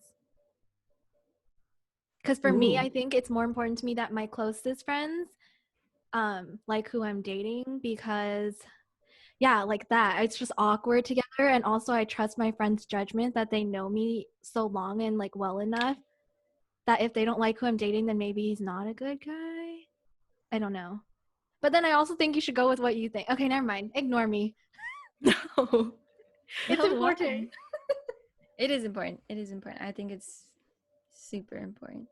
Because for me,
Ooh.
I think it's more important to me that my closest friends like who I'm dating, because yeah, like that. It's just awkward together. And also I trust my friends' judgment that they know me so long and like well enough that if they don't like who I'm dating, then maybe he's not a good guy. I don't know. But then I also think you should go with what you think. Okay, never mind. Ignore me.
No.
It's
No,
important.
It is important. It is important. I think it's super important.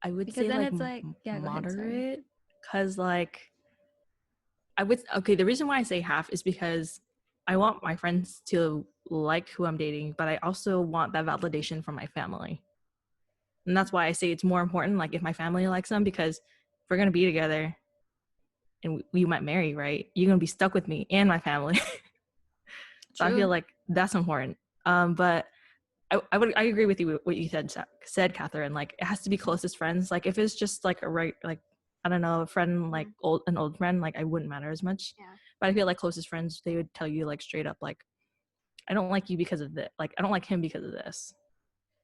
I would
Because
say
then
like
it's like, yeah, go ahead, sorry.
moderate. Because like the reason why I say half is because I want my friends to like who I'm dating, but I also want that validation from my family. And that's why I say it's more important, like if my family likes them, because if we're gonna be together and we might marry, right? You're gonna be stuck with me and my family. So I
True.
feel like that's important. But I agree with you with what you said, Catherine. Like it has to be closest friends. Like if it's just like I don't know, a friend, like an old friend, like I wouldn't matter as much.
Yeah.
But I feel like closest friends, they would tell you like straight up, like I don't like you because of this. Like I don't like him because of this.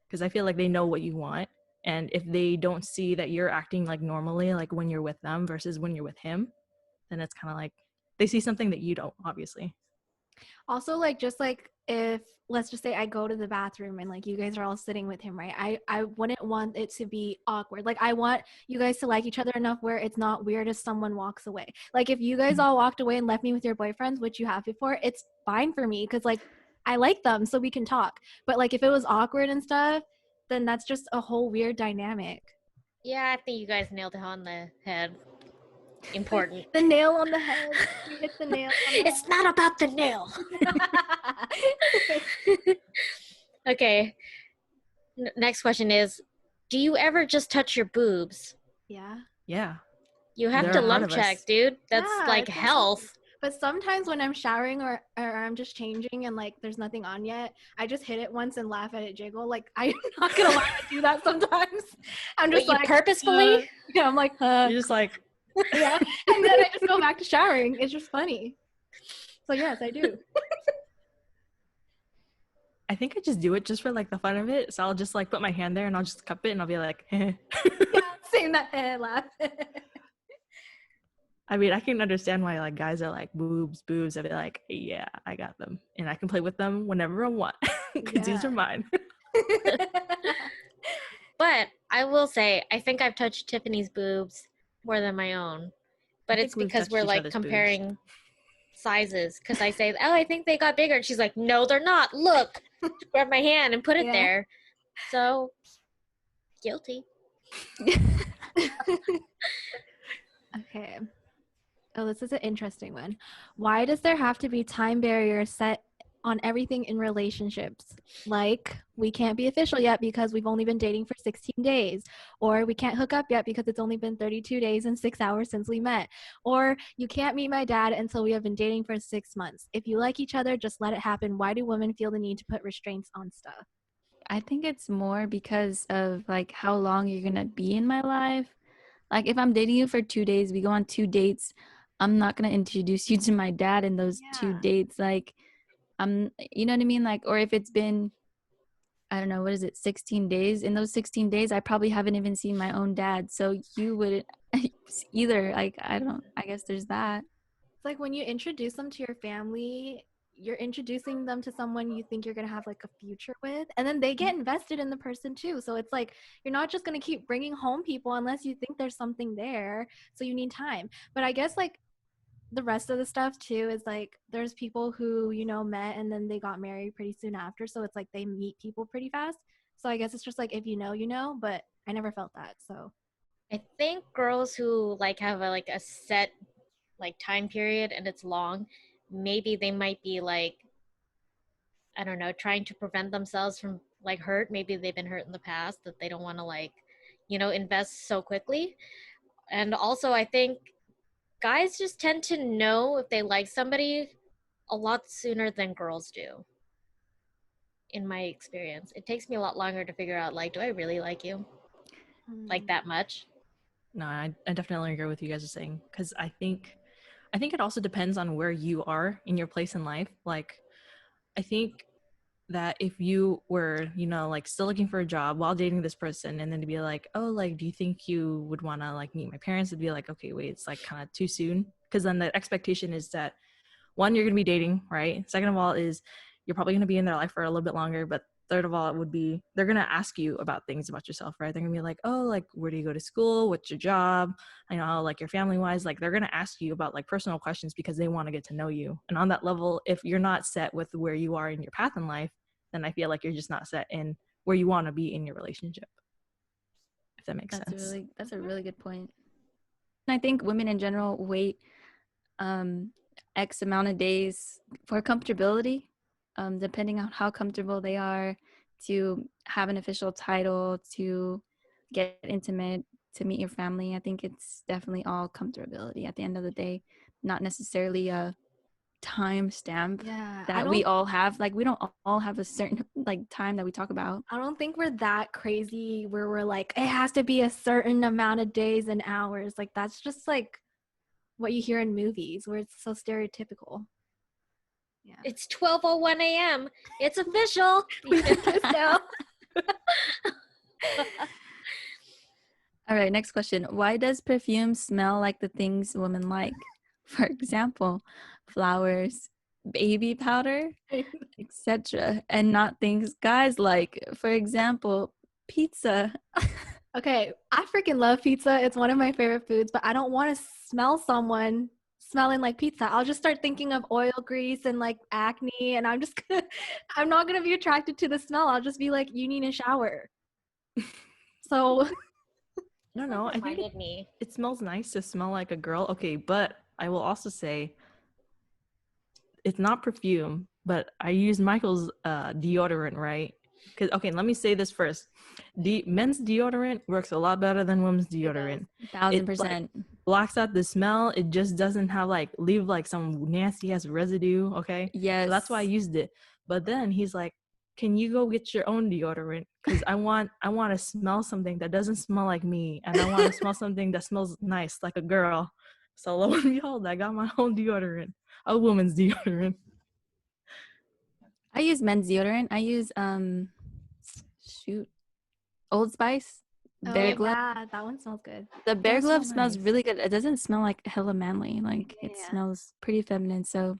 Because I feel like they know what you want, and if they don't see that you're acting like normally, like when you're with them versus when you're with him, then it's kind of like they see something that you don't, obviously.
Also, like, just like if let's just say I go to the bathroom and like you guys are all sitting with him, right? I wouldn't want it to be awkward. Like, I want you guys to like each other enough where it's not weird if someone walks away. Like, if you guys all walked away and left me with your boyfriends, which you have before, it's fine for me because like I like them, so we can talk. But like if it was awkward and stuff, then that's just a whole weird dynamic.
Yeah, I think you guys nailed it on the head. Important.
The nail on the head. We hit the nail on the
It's not about the nail. Okay. Next question is, do you ever just touch your boobs?
Yeah.
Yeah.
You have
They're
to
a part
lump
of us.
check, dude. That's
Yeah,
like
it's
health.
But sometimes when I'm showering or I'm just changing and like there's nothing on yet, I just hit it once and laugh at it jiggle. Like, I'm not gonna lie, I do that sometimes. I'm just
Wait,
like
you purposefully?
yeah, I'm like
You're just like,
yeah, and then I just go back to showering. It's just funny. So yes, I do.
I think I just do it just for like the fun of it. So I'll just like put my hand there and I'll just cup it and I'll be like,
Yeah, saying that laugh.
I mean, I can understand why like guys are like boobs. I'd be like, yeah, I got them, and I can play with them whenever I want because these are mine.
But I will say, I think I've touched Tiffany's boobs more than my own. But
I
it's
think we've
because
touched
we're
each
like
other's
comparing sizes. Because I say, oh, I think they got bigger. And she's like, no, they're not. Look. Grab my hand and put it
Yeah.
there. So, guilty.
Okay. Oh, this is an interesting one. Why does there have to be time barriers set on everything in relationships? Like, we can't be official yet because we've only been dating for 16 days. Or we can't hook up yet because it's only been 32 days and 6 hours since we met. Or you can't meet my dad until we have been dating for 6 months. If you like each other, just let it happen. Why do women feel the need to put restraints on stuff?
I think it's more because of like how long you're gonna be in my life. Like if I'm dating you for 2 days, we go on 2 dates, I'm not gonna introduce you to my dad in those 2
Yeah.
dates. Like you know what I mean? Like, or if it's been, I don't know, what is it, 16 days? In those 16 days, I probably haven't even seen my own dad. So you wouldn't either. Like, I guess there's that.
It's like when you introduce them to your family, you're introducing them to someone you think you're going to have like a future with, and then they get invested in the person too. So it's like you're not just going to keep bringing home people unless you think there's something there. So you need time. But I guess like the rest of the stuff too is like there's people who, you know, met and then they got married pretty soon after. So it's like they meet people pretty fast. So I guess it's just like if you know, you know, but I never felt that. So
I think girls who like have a set like time period and it's long, maybe they might be like, I don't know, trying to prevent themselves from like hurt. Maybe they've been hurt in the past that they don't want to like, invest so quickly. And also I think guys just tend to know if they like somebody a lot sooner than girls do. In my experience, it takes me a lot longer to figure out like, do I really like you like that much?
No, I definitely agree with you guys are saying, because I think it also depends on where you are in your place in life. Like, I think that if you were, like still looking for a job while dating this person, and then to be like, oh, like, do you think you would want to like meet my parents? It'd be like, okay, wait, it's like kind of too soon. Because then the expectation is that, one, you're going to be dating, right? Second of all is you're probably going to be in their life for a little bit longer. But third of all, it would be, they're going to ask you about things about yourself, right? They're going to be like, oh, like, where do you go to school? What's your job? I know, like, your family wise, like, they're going to ask you about like personal questions because they want to get to know you. And on that level, if you're not set with where you are in your path in life, then I feel like you're just not set in where you want to be in your relationship. If that makes sense.
That's a really good point. And I think women in general wait X amount of days for comfortability, depending on how comfortable they are to have an official title, to get intimate, to meet your family. I think it's definitely all comfortability at the end of the day, not necessarily a time stamp that we all have. Like, we don't all have a certain like time that we talk about.
I don't think we're that crazy where we're like, it has to be a certain amount of days and hours. Like, that's just like what you hear in movies where it's so stereotypical. Yeah.
It's 12:01 a.m. It's official.
We can kiss now.
All right, next question. Why does perfume smell like the things women like? For example, flowers, baby powder, etc., and not things guys like. For example, pizza.
Okay, I freaking love pizza. It's one of my favorite foods, but I don't want to smell someone smelling like pizza. I'll just start thinking of oil grease and like acne, and I'm not gonna be attracted to the smell. I'll just be like, you need a shower. So
No, no. I think
Reminded me.
it smells nice to smell like a girl. Okay, but I will also say it's not perfume, but I use Michael's deodorant, right? Because okay, let me say this first. The men's deodorant works a lot better than women's deodorant.
1,000%.
Blocks out the smell. It just doesn't have leave some nasty ass residue. Okay.
Yes.
So that's why I used it. But then he's like, "Can you go get your own deodorant? Because I want to smell something that doesn't smell like me, and I want to smell something that smells nice like a girl." So lo and behold, I got my own deodorant, a woman's deodorant.
I use men's deodorant. I use Old Spice. Bear Glove.
yeah, that one smells good.
The Bear
Does
Glove
smell
smells
nice.
really good. It doesn't smell like hella manly. Like it
Yeah.
smells pretty feminine. So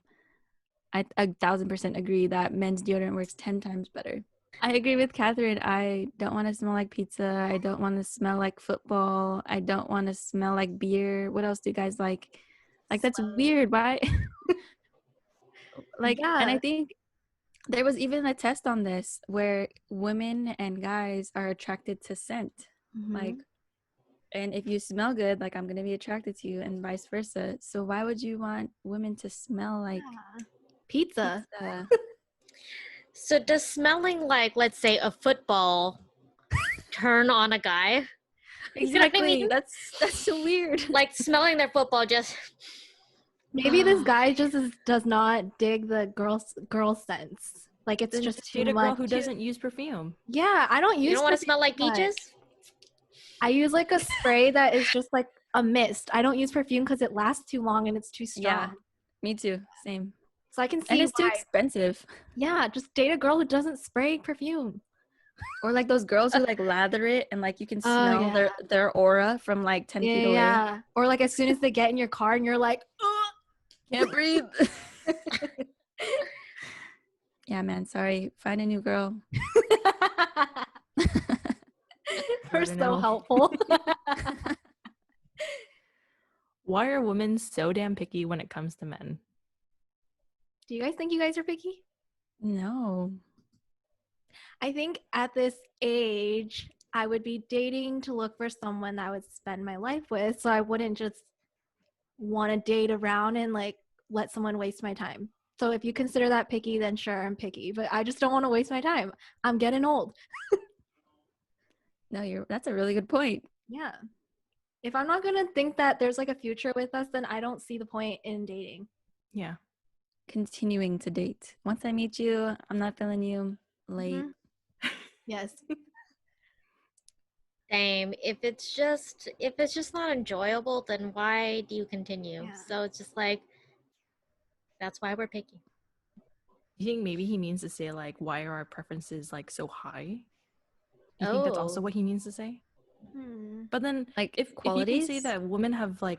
I 1,000% agree that men's deodorant works 10 times better. I agree with Catherine. I don't want to smell like pizza. I don't want to smell like football. I don't want to smell like beer. What else do you guys like? Like that's weird. Why? And I
Yeah.
think there was even a test on this where women and guys are attracted to scent. Like, and if you smell good, like I'm gonna be attracted to you, and vice versa. So why would you want women to smell like
Pizza.
pizza?
So does smelling like, let's say, a football turn on a guy? You know what I
Exactly.
mean?
That's so weird.
Like smelling their football just.
Maybe this guy just does not dig the girl sense. Like it's
Then
just
just
too
date a girl
much.
who doesn't use perfume.
Yeah, I don't use.
You don't want to
perfume
smell like
much.
peaches?
I use like a spray that is just like a mist. I don't use perfume because it lasts too long and it's too strong.
Yeah, me too. Same.
So I can see
And it's too
why.
expensive.
Yeah, just date a girl who doesn't spray perfume.
Or like those girls who like lather it and like you can
Oh,
smell
yeah.
their aura from like 10 feet away.
Yeah. Or like as soon as they get in your car and you're like,
Can't breathe. Yeah, man. Sorry. Find a new girl.
we're
Never
so
know.
helpful.
Why are women so damn picky when it comes to men?
Do you guys think you guys are picky?
No.
I think at this age, I would be dating to look for someone that I would spend my life with. So I wouldn't just want to date around and like let someone waste my time. So if you consider that picky, then sure, I'm picky. But I just don't want to waste my time. I'm getting old.
No, that's a really good point.
Yeah. If I'm not going to think that there's like a future with us, then I don't see the point in dating.
Yeah.
Continuing to date. Once I meet you, I'm not feeling you. Late.
Yes.
Same. If it's just not enjoyable, then why do you continue?
Yeah.
So it's just like, that's why we're picky.
You think maybe he means to say like, why are our preferences like so high? You think that's also what he means to say? But then,
Like
if you can say
qualities?
that women have like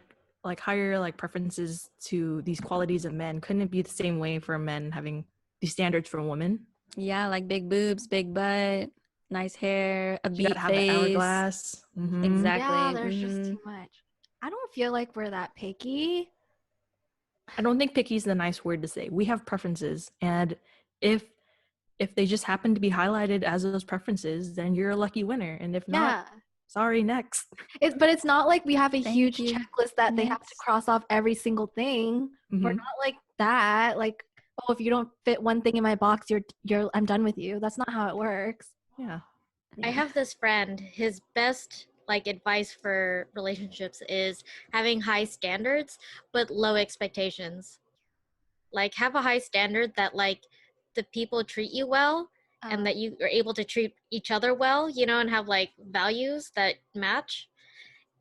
higher like preferences to these qualities of men, couldn't it be the same way for men having these standards for women?
Yeah, like big boobs, big butt, nice hair, a
You
beat
gotta have the
face.
hourglass. Mhm.
Exactly.
Yeah, there's just too much. I don't feel like we're that picky.
I don't think picky is the nice word to say. We have preferences, and if they just happen to be highlighted as those preferences, then you're a lucky winner. And if not, sorry, next.
But it's not like we have a
Thank
huge
you.
checklist that they have to
Next.
cross off every single thing. We're
Mhm.
not like that. Like, oh, if you don't fit one thing in my box, I'm done with you. That's not how it works.
Yeah.
I have this friend, his best like advice for relationships is having high standards but low expectations. Like have a high standard that like the people treat you well and that you are able to treat each other well, you know, and have like values that match.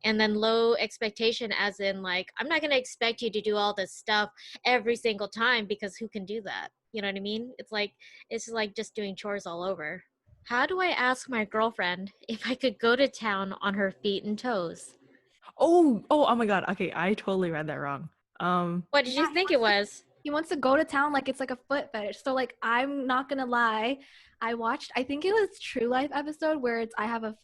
And then low expectation as in like, I'm not going to expect you to do all this stuff every single time because who can do that? You know what I mean? It's like just doing chores all over. How do I ask my girlfriend if I could go to town on her feet and toes?
Oh my God. Okay, I totally read that wrong.
What did you think it was?
He wants to go to town like it's like a foot fetish. So like I'm not gonna lie, I watched, I think it was True Life episode where it's I have a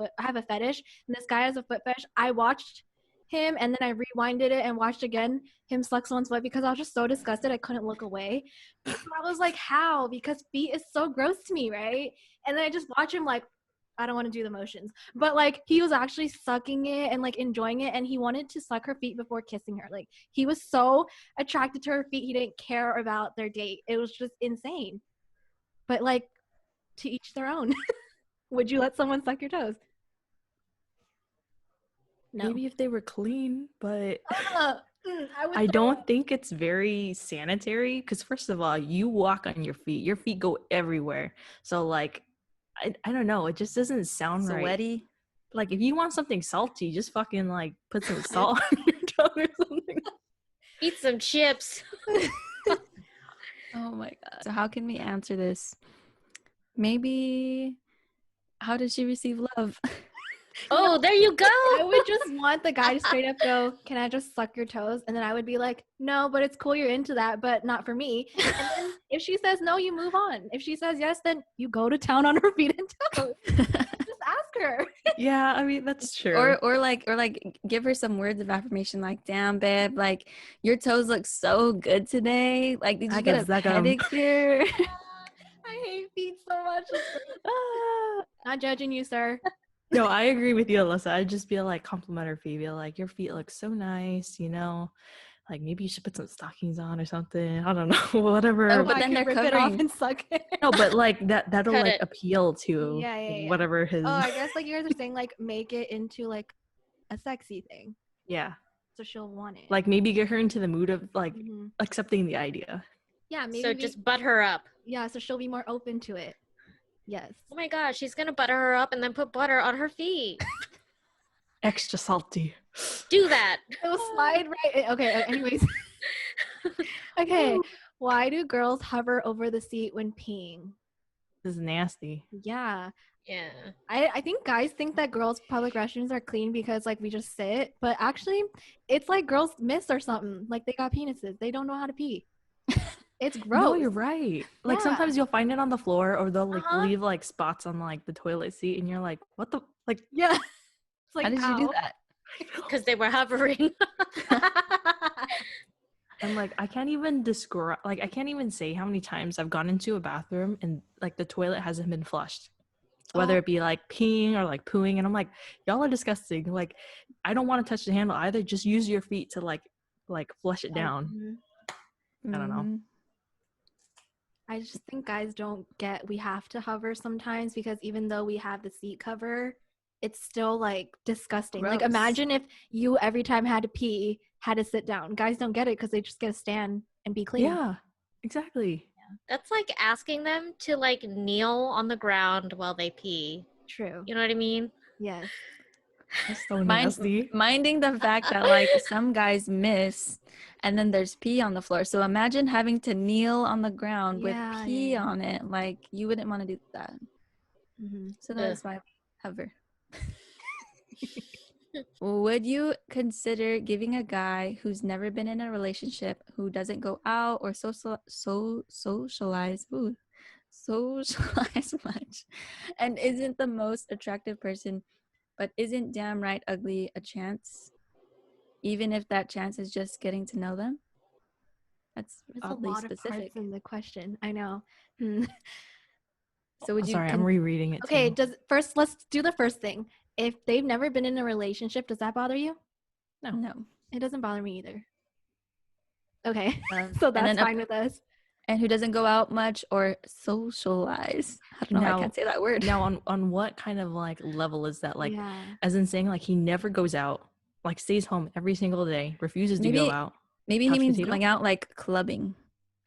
fetish and this guy has a foot fetish. I watched him and then I rewinded it and watched again him suck someone's foot because I was just so disgusted I couldn't look away. I was like, how? Because feet is so gross to me, right? And then I just watch him like I don't want to do the motions, but like he was actually sucking it and like enjoying it, and he wanted to suck her feet before kissing her. Like he was so attracted to her feet, he didn't care about their date. It was just insane. But like, to each their own. Would you let someone suck your toes? No.
Maybe if they were clean, but
I
I don't think it's very sanitary because first of all, you walk on your feet go everywhere. So like, I don't know, it just doesn't sound right.
Sweaty.
Like if you want something salty, just fucking like put some salt on your tongue or something.
Eat some chips.
Oh my god. So how can we answer this? Maybe how did she receive love?
Oh, there you go.
I would just want the guy to straight up go, can I just suck your toes? And then I would be like, no, but it's cool you're into that, but not for me. And then if she says no, you move on. If she says yes, then you go to town on her feet and toes. Just ask her.
Yeah, I mean that's true.
or like give her some words of affirmation like, damn babe, like your toes look so good today. Like did you get a pedicure?
I hate feet so much. Not judging you, sir.
No, I agree with you, Alyssa. I'd just be like compliment her feet, be like, your feet look so nice, you know. Like maybe you should put some stockings on or something. I don't know, whatever.
Oh, but then they're
rip it off and suck it.
No, but like that'll
Cut
like
it.
appeal to
Yeah.
whatever his.
Oh, I guess like you guys are saying like make it into like a sexy thing.
Yeah.
So she'll want it.
Like maybe get her into the mood of like
Mhm.
accepting the idea.
Yeah, maybe.
So just butt her up.
Yeah, so she'll be more open to it. Yes.
Oh my gosh, she's gonna butter her up and then put butter on her feet.
Extra salty.
Do that.
It'll slide right in. Okay, anyways. Okay. Why do girls hover over the seat when peeing?
This is nasty.
Yeah.
Yeah.
I think guys think that girls' public restrooms are clean because like we just sit, but actually it's like girls miss or something. Like they got penises. They don't know how to pee. It's gross.
No, you're right. Like
Yeah.
sometimes you'll find it on the floor or they'll like
Uh-huh.
leave like spots on like the toilet seat and you're like, what the like
Yeah. It's like
How did you do that?
Because they were hovering.
And like I can't even describe like I can't even say how many times I've gone into a bathroom and like the toilet hasn't been flushed. Whether
Oh.
it be like peeing or like pooing, and I'm like, y'all are disgusting. Like I don't want to touch the handle either. Just use your feet to like flush it down.
Mhm.
I don't know.
Mhm.
I just think guys don't get we have to hover sometimes because even though we have the seat cover, it's still like disgusting. Like
Gross.
imagine if you every time had to pee had to sit down. Guys don't get it because they just get to stand and be clean.
Yeah, exactly.
That's like asking them to like kneel on the ground while they pee.
True.
You know what I mean?
Yes.
That's so nasty.
Minding the fact that like some guys miss and then there's pee on the floor. So imagine having to kneel on the ground with
Yeah,
pee
yeah.
on it. Like you wouldn't want to do that.
Mm-hmm.
So that's why I hover. Would you consider giving a guy who's never been in a relationship, who doesn't go out or socialize much, and isn't the most attractive person, but isn't damn right ugly, a chance, even if that chance is just getting to know them? That's
There's
oddly
a lot
specific.
of parts in the question. I know.
So would you?
Sorry, I'm rereading it.
Okay,
too.
let's do the first thing. If they've never been in a relationship, does that bother you?
No.
It doesn't bother me either. Okay,
And
so that's
then
fine with us.
And who doesn't go out much or socialize. I don't know. I can't say that word.
Now, on what kind of like level is that? Like,
Yeah.
as in saying like he never goes out, like stays home every single day, refuses to go out.
Maybe he
Couch
means
potato?
going out like clubbing.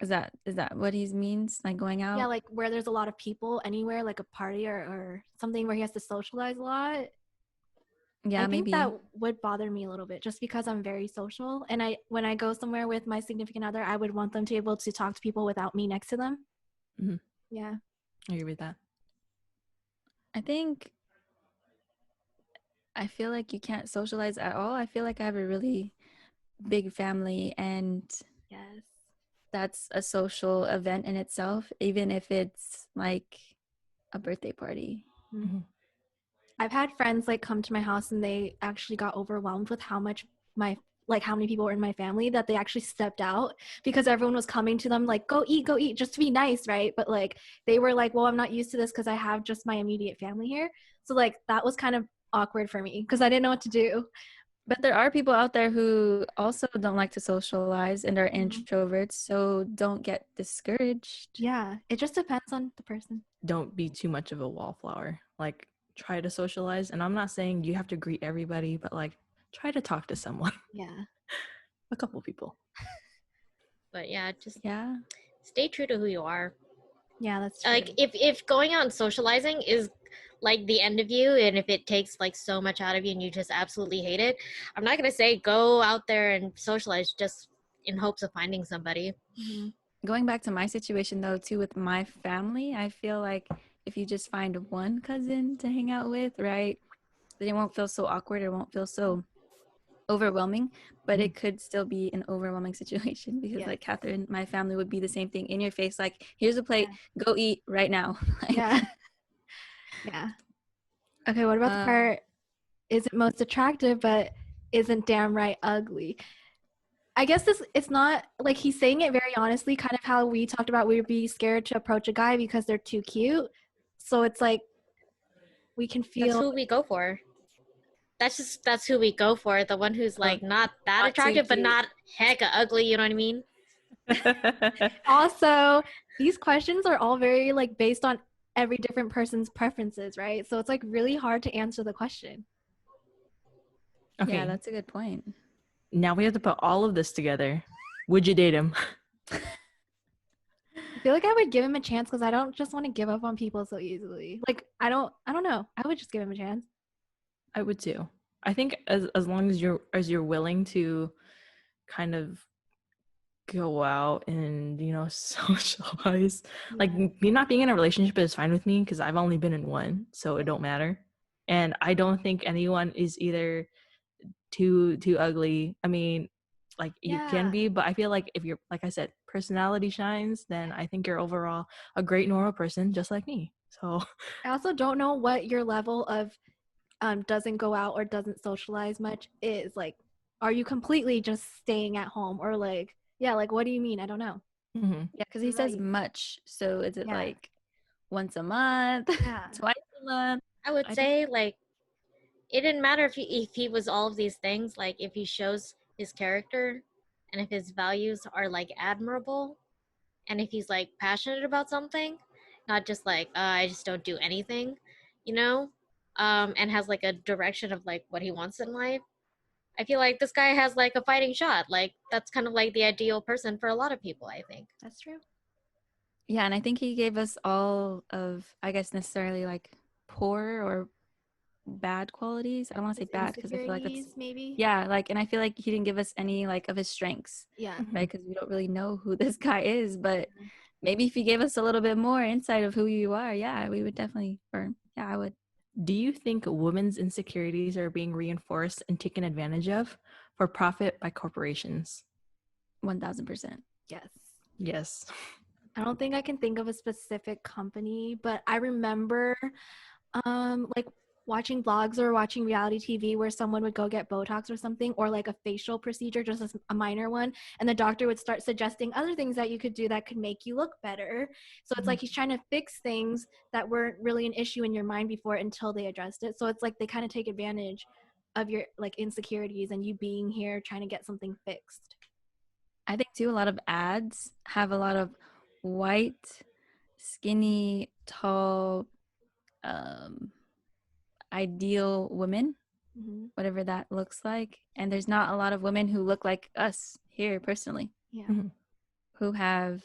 Is that what he means? Like going out?
Yeah, like where there's a lot of people anywhere, like a party or something where he has to socialize a lot.
Yeah,
I think
maybe.
that would bother me a little bit just because I'm very social. And when I go somewhere with my significant other, I would want them to be able to talk to people without me next to them.
Mhm.
Yeah.
I agree with that.
I feel like you can't socialize at all. I feel like I have a really big family and
Yes.
that's a social event in itself, even if it's like a birthday party.
Mhm.
I've had friends like come to my house and they actually got overwhelmed with how much how many people were in my family that they actually stepped out because everyone was coming to them like go eat just to be nice, right? But like they were like, well, I'm not used to this because I have just my immediate family here. So like that was kind of awkward for me because I didn't know what to do.
But there are people out there who also don't like to socialize and are
Mhm.
introverts, so don't get discouraged.
Yeah, it just depends on the person.
Don't be too much of a wallflower. Like, try to socialize. And I'm not saying you have to greet everybody, but like, try to talk to someone.
Yeah.
A couple people.
But yeah, just
Yeah.
stay true to who you are.
Yeah, that's true.
Like if going out and socializing is like the end of you, and if it takes like so much out of you and you just absolutely hate it, I'm not gonna say go out there and socialize just in hopes of finding somebody.
Mhm.
Going back to my situation though, too, with my family, I feel like if you just find one cousin to hang out with, right, then it won't feel so awkward. It won't feel so overwhelming, but it could still be an overwhelming situation because,
Yes.
like Catherine, my family would be the same thing in your face. Like, here's a plate,
Yeah.
go eat right now. Like,
Yeah. Yeah. Okay, what about the part isn't most attractive but isn't damn right ugly? I guess it's not like he's saying it very honestly, kind of how we talked about we'd be scared to approach a guy because they're too cute. So it's like we can
That's
feel
who we go for. That's who we go for. The one who's like not that
not too
attractive, but
cute.
not hecka ugly. You know what I mean?
also these questions are all very like based on every different person's preferences, right? So it's like really hard to answer the question.
Okay.
Yeah, that's a good point.
Now we have to put all of this together. Would you date him?
I feel like I would give him a chance because I don't just want to give up on people so easily. Like I don't know. I would just give him a chance.
I would too. I think as long as you're willing to kind of go out and socialize. Like, me not being in a relationship is fine with me because I've only been in one, so it don't matter. And I don't think anyone is either too ugly. I mean, like, you can be, but I feel like if you're, like I said, personality shines, then I think you're overall a great normal person just like me. So
I also don't know what your level of doesn't go out or doesn't socialize much is. Like, are you completely just staying at home or like, yeah, like what do you mean? I don't know.
mhm.
Yeah, because he says much. So is it
Yeah.
like once a month,
Yeah.
twice a month?
I would
I
say like it didn't matter if he was all of these things. Like if he shows his character, and if his values are like admirable, and if he's like passionate about something, not just like I just don't do anything, you know, and has like a direction of like what he wants in life. I feel like this guy has like a fighting shot. Like that's kind of like the ideal person for a lot of people, I think.
That's true.
Yeah, and I think he gave us all of, I guess, necessarily like poor or bad qualities. I don't want to say bad because I feel like that's,
Insecurities, maybe.
yeah, like, and I feel like he didn't give us any like of his strengths,
Yeah.
right? Because we don't really know who this guy is, but maybe if he gave us a little bit more insight of who you are, yeah, we would definitely, or yeah, I would.
Do you think women's insecurities are being reinforced and taken advantage of for profit by corporations?
1000%.
Yes.
Yes.
I don't think I can think of a specific company, but I remember like watching vlogs or watching reality TV where someone would go get Botox or something, or like a facial procedure, just a minor one, and the doctor would start suggesting other things that you could do that could make you look better. So it's like he's trying to fix things that weren't really an issue in your mind before until they addressed it. So it's like they kind of take advantage of your like insecurities and you being here trying to get something fixed.
I think too, a lot of ads have a lot of white, skinny, tall, ideal women, whatever that looks like. And there's not a lot of women who look like us here personally.
Yeah.
Who have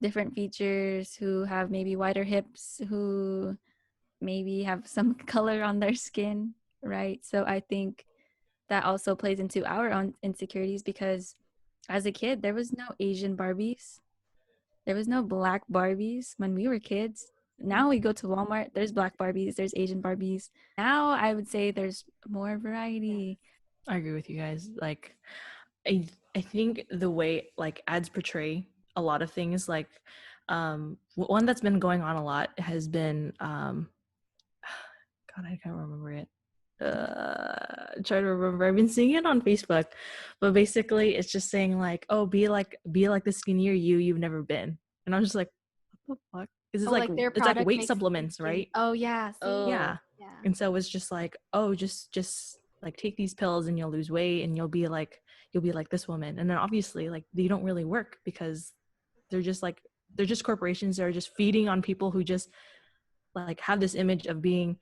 different features, who have maybe wider hips, who maybe have some color on their skin, right? So I think that also plays into our own insecurities because as a kid, there was no Asian Barbies. There was no black Barbies when we were kids. Now we go to Walmart, there's black Barbies, there's Asian Barbies. Now I would say there's more variety.
I agree with you guys. Like, I think the way like ads portray a lot of things. Like one that's been going on a lot has been God, I can't remember it. Try to remember. I've been seeing it on Facebook, but basically it's just saying like, oh, be like the skinnier you've never been. And I'm just like, what the fuck? Is this like
their
it's like
product
weight
makes
supplements,
skin-
right?
Oh yeah, see?
Oh.
Yeah.
Yeah.
And so it's just like, oh, just like take these pills and you'll lose weight and you'll be like this woman. And then obviously like they don't really work because they're just corporations that are just feeding on people who just like have this image of being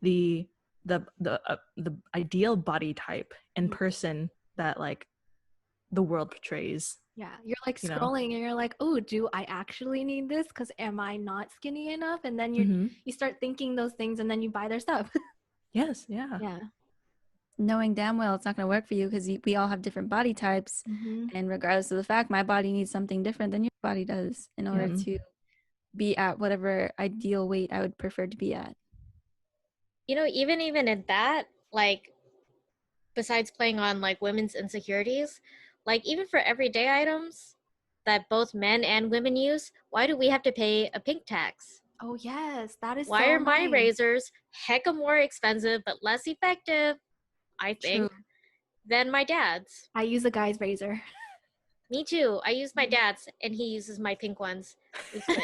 the ideal body type and person that like the world portrays.
Yeah, you're like
You know?
scrolling and you're like, oh, do I actually need this? Because am I not skinny enough? And then you start thinking those things and then you buy their stuff.
Yes, yeah.
Yeah.
Knowing damn well it's not going to work for you because we all have different body types. And regardless of the fact, my body needs something different than your body does in order to be at whatever ideal weight I would prefer to be at.
You know, even in that, like, besides playing on like women's insecurities, like even for everyday items that both men and women use, why do we have to pay a pink tax?
Oh yes, that is
Why
so
are my
annoying.
razors hecka more expensive but less effective, I think, than my dad's?
I use a guy's razor.
Me too. I use my dad's and he uses my pink ones. We switch.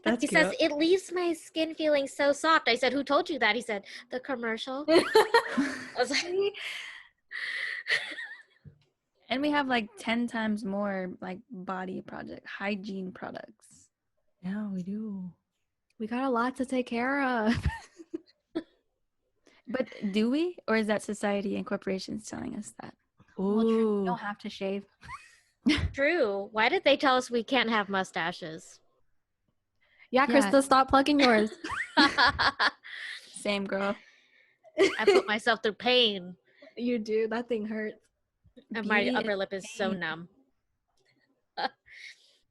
That's
He
cute.
says, it leaves my skin feeling so soft. I said, who told you that? He said, the commercial. I was like,
And we have like 10 times more like body hygiene products.
Yeah, we do.
We got a lot to take care of.
But do we? Or is that society and corporations telling us that?
Well, true,
Ooh.
we don't have to shave.
true. Why did they tell us we can't have mustaches?
Yeah,
Yeah.
Krista, stop plugging yours.
Same girl.
I put myself through pain.
You do. That thing hurts.
And my
Beauty
upper
is
lip is so
pain.
numb.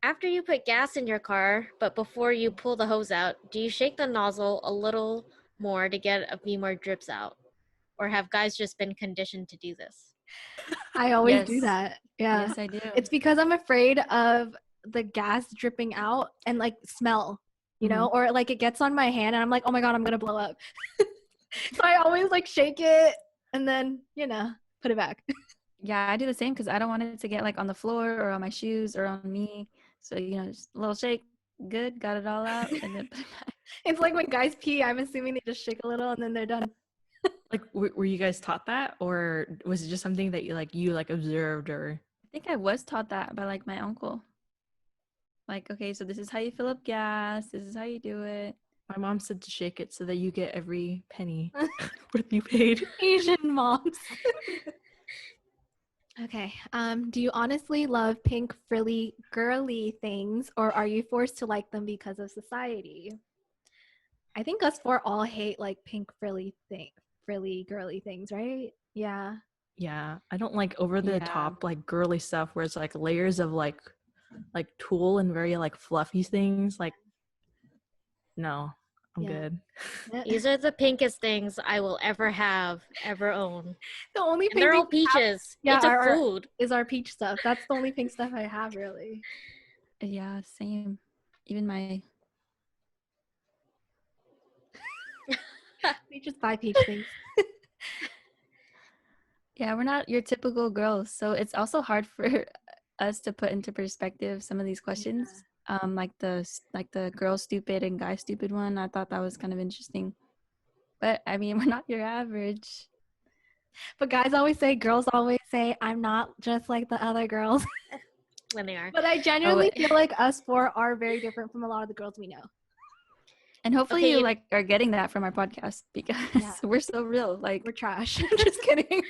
After you put gas in your car, but before you pull the hose out, do you shake the nozzle a little more to get a few more drips out? Or have guys just been conditioned to do this?
I always do
Yes.
that. Yeah.
Yes, I do.
It's because I'm afraid of the gas dripping out and like smell, you know, or like it gets on my hand and I'm like, oh my God, I'm going to blow up. So I always like shake it and then, you know, put it back.
Yeah, I do the same because I don't want it to get like on the floor or on my shoes or on me. So, you know, just a little shake. Good. Got it all out. And then put it back.
It's like when guys pee, I'm assuming they just shake a little and then they're done.
Like, were you guys taught that, or was it just something that you observed, or?
I think I was taught that by like my uncle. Like, okay, so this is how you fill up gas. This is how you do it.
My mom said to shake it so that you get every penny worth you paid.
Asian moms. Okay. Do you honestly love pink frilly girly things, or are you forced to like them because of society? I think us four all hate like pink frilly girly things, right? Yeah.
Yeah, I don't like over the top like girly stuff where it's like layers of like tulle and very like fluffy things. Like, no, I'm good.
These are the pinkest things I will ever own.
The only
And
pink
they're all
things we have-
peaches. It's a food.
is our peach stuff. That's the only pink stuff I have, really.
Yeah, same. Even my
We just buy peach things.
Yeah, we're not your typical girls, so it's also hard for us to put into perspective some of these questions. Like the girl stupid and guy stupid one. I thought that was kind of interesting. But I mean, we're not your average.
But girls always say, I'm not just like the other girls.
When they are.
But I genuinely feel like us four are very different from a lot of the girls we know.
And hopefully you like are getting that from our podcast because we're so real. Like
we're trash. Just kidding.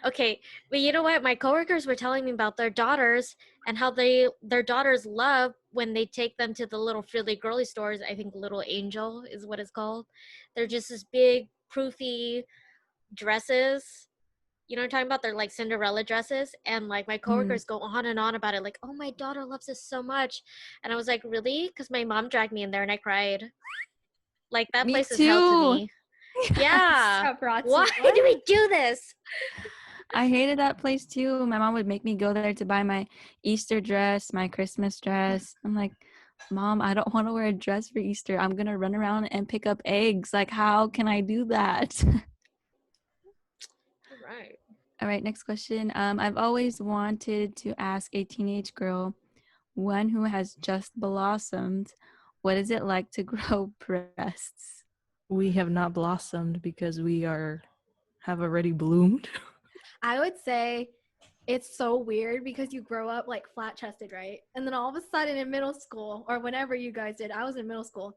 Okay, but you know what? My coworkers were telling me about their daughters and how their daughters love when they take them to the little frilly girly stores. I think Little Angel is what it's called. They're just this big, proofy dresses. You know what I'm talking about? They're like Cinderella dresses. And like my coworkers go on and on about it. Like, oh, my daughter loves this so much. And I was like, really? Because my mom dragged me in there and I cried. Like that
Me
place is hell to
too.
me. Yeah.
Paparazzi.
Why do we do this?
I hated that place too. My mom would make me go there to buy my Easter dress, my Christmas dress. I'm like, Mom, I don't want to wear a dress for Easter. I'm going to run around and pick up eggs. Like, how can I do that?
Right.
All right, next question. I've always wanted to ask a teenage girl, one who has just blossomed, what is it like to grow breasts?
We have not blossomed because we have already bloomed.
I would say it's so weird because you grow up like flat chested, right? And then all of a sudden in middle school or whenever you guys did, I was in middle school.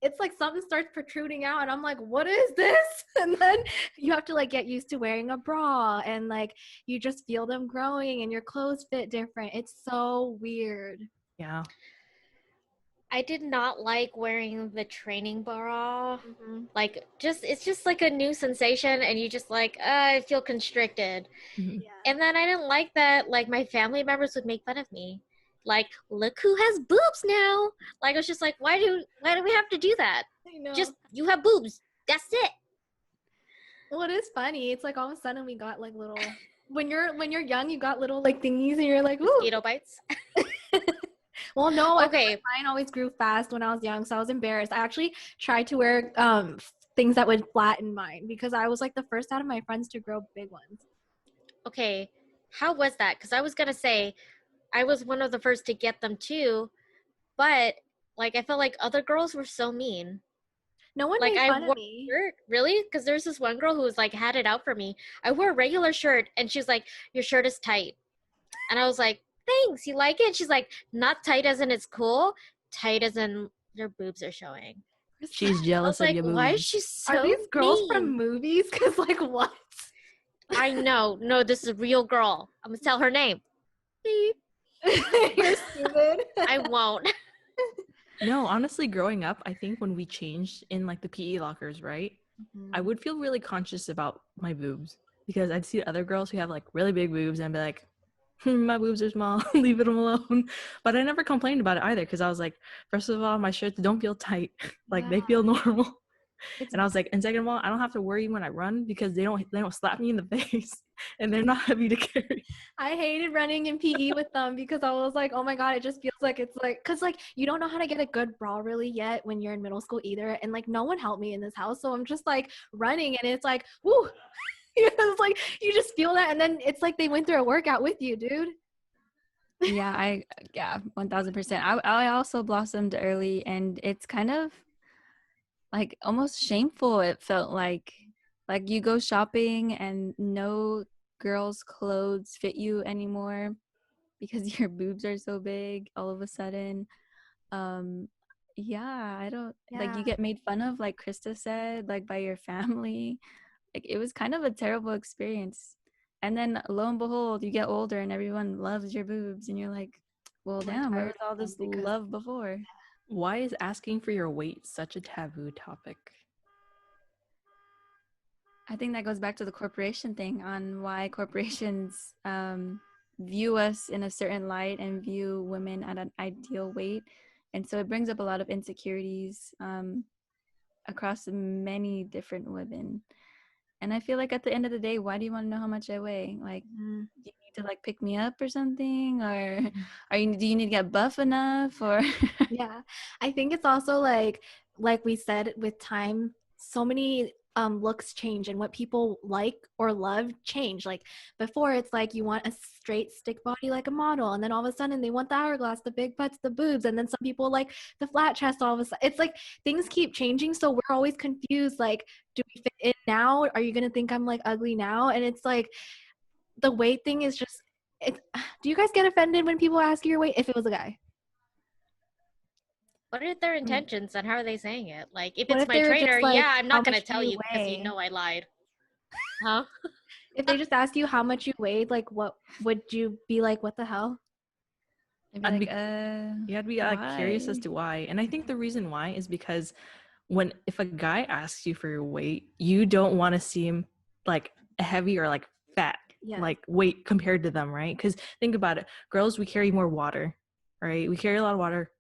It's like something starts protruding out and I'm like, what is this? And then you have to like get used to wearing a bra and like you just feel them growing and your clothes fit different. It's so weird.
Yeah.
I did not like wearing the training bra.
Mm-hmm.
Like, it's just like a new sensation, and you just like, I feel constricted.
Mhm.
Yeah.
And then I didn't like that, like, my family members would make fun of me. Like, look who has boobs now. Like, I was just like, why do we have to do that?
I know.
Just, you have boobs. That's it.
Well, it is funny. It's like all of a sudden we got like little when you're young, you got little like thingies and you're like, ooh.
Mosquito bites.
Well, no, I feel
Okay.
like mine always grew fast when I was young, so I was embarrassed. I actually tried to wear things that would flatten mine because I was like the first out of my friends to grow big ones.
Okay. How was that? Because I was going to say, I was one of the first to get them too, but like I felt like other girls were so mean.
No one
Like
made
I
fun
wore
of me.
a shirt, really? Because there's this one girl who was like had it out for me. I wore a regular shirt and she was like, "Your shirt is tight," and I was like, "Thanks, you like it?" She's like, "Not tight as in it's cool, tight as in your boobs are showing."
She's
I
jealous
was
of
like,
your
"Why is
boobs.
she so
Are these girls
mean?"
from movies? Because like what?
I know, no, this is a real girl. I'm gonna tell her name. Beep.
You're stupid.
I won't.
No, honestly, growing up, I think when we changed in like the PE lockers, right? I would feel really conscious about my boobs because I'd see other girls who have like really big boobs and I'd be like, my boobs are small, leave them alone. But I never complained about it either because I was like, first of all, my shirts don't feel tight. Like they feel normal.
It's
And I was like, and second of all, I don't have to worry when I run because they don't slap me in the face and they're not heavy to carry.
I hated running in PE with them because I was like, oh my God, it just feels like it's like, because like you don't know how to get a good bra really yet when you're in middle school either. And like no one helped me in this house. So I'm just like running and it's like, whoo. It's like you just feel that. And then it's like they went through a workout with you, dude.
Yeah, 1000%. I also blossomed early and it's kind of like almost shameful. It felt like you go shopping and no girl's clothes fit you anymore because your boobs are so big all of a sudden. Yeah, I don't like you get made fun of like Krista said, like by your family. Like it was kind of a terrible experience. And then lo and behold, you get older and everyone loves your boobs and you're like, well,
I'm
damn, where
tired
was all
of them
this
because-
love before?
Why is asking for your weight such a taboo topic?
I think that goes back to the corporation thing on why corporations view us in a certain light and view women at an ideal weight. And so it brings up a lot of insecurities across many different women. And I feel like at the end of the day, why do you want to know how much I weigh? Like, do you need to like pick me up or something? Or do you need to get buff enough? Or
Yeah, I think it's also like we said with time, so many looks change and what people like or love change. Like before it's like you want a straight stick body like a model, and then all of a sudden they want the hourglass, the big butts, the boobs, and then some people like the flat chest all of a sudden. It's like things keep changing, so we're always confused, like, do we fit in now? Are you gonna think I'm like ugly now? And it's like the weight thing is just do you guys get offended when people ask you your weight if it was a guy?
What are their intentions and how are they saying it? Like, if
What
it's
if
my
they were
trainer,
just like,
yeah, I'm
how
not gonna
much do
tell
you
you because you
weigh?
know I lied. Huh?
If they just ask you how much you weighed, like what would you be like, what the hell?
I'd be
I'd
like,
be, yeah, I'd be curious as
why?
to why. And I think the reason why is because if a guy asks you for your weight, you don't want to seem like heavy or like fat,
Yeah.
like weight compared to them, right? Because think about it, girls, we carry more water, right? We carry a lot of water.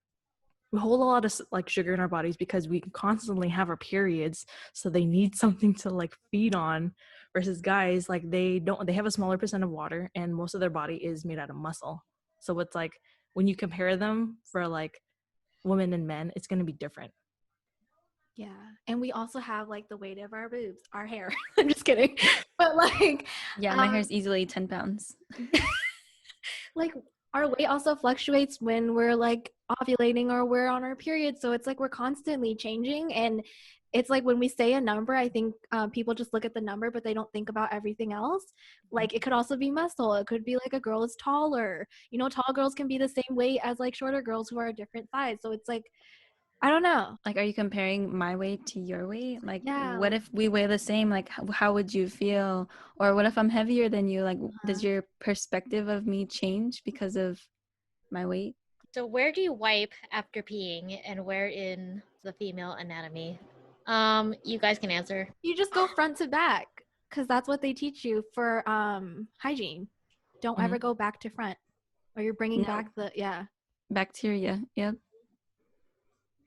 We hold a lot of like sugar in our bodies because we constantly have our periods, so they need something to like feed on versus guys, like they have a smaller percent of water and most of their body is made out of muscle. So it's like when you compare them for like women and men, it's going to be different.
Yeah. And we also have like the weight of our boobs, our hair. I'm just kidding. But like,
Yeah, my hair's easily 10 pounds.
like our weight also fluctuates when we're like ovulating or we're on our period. So it's like we're constantly changing. And it's like when we say a number, I think people just look at the number, but they don't think about everything else. Like it could also be muscle. It could be like a girl is taller. You know, tall girls can be the same weight as like shorter girls who are a different size. So it's like, I don't know.
Like, are you comparing my weight to your weight? Like,
Yeah.
what if we weigh the same? Like, how would you feel? Or what if I'm heavier than you? Like, does your perspective of me change because of my weight?
So where do you wipe after peeing and where in the female anatomy? You guys can answer.
You just go front to back because that's what they teach you for hygiene. Don't ever go back to front or you're bringing
No.
back the, yeah,
Bacteria. Yep.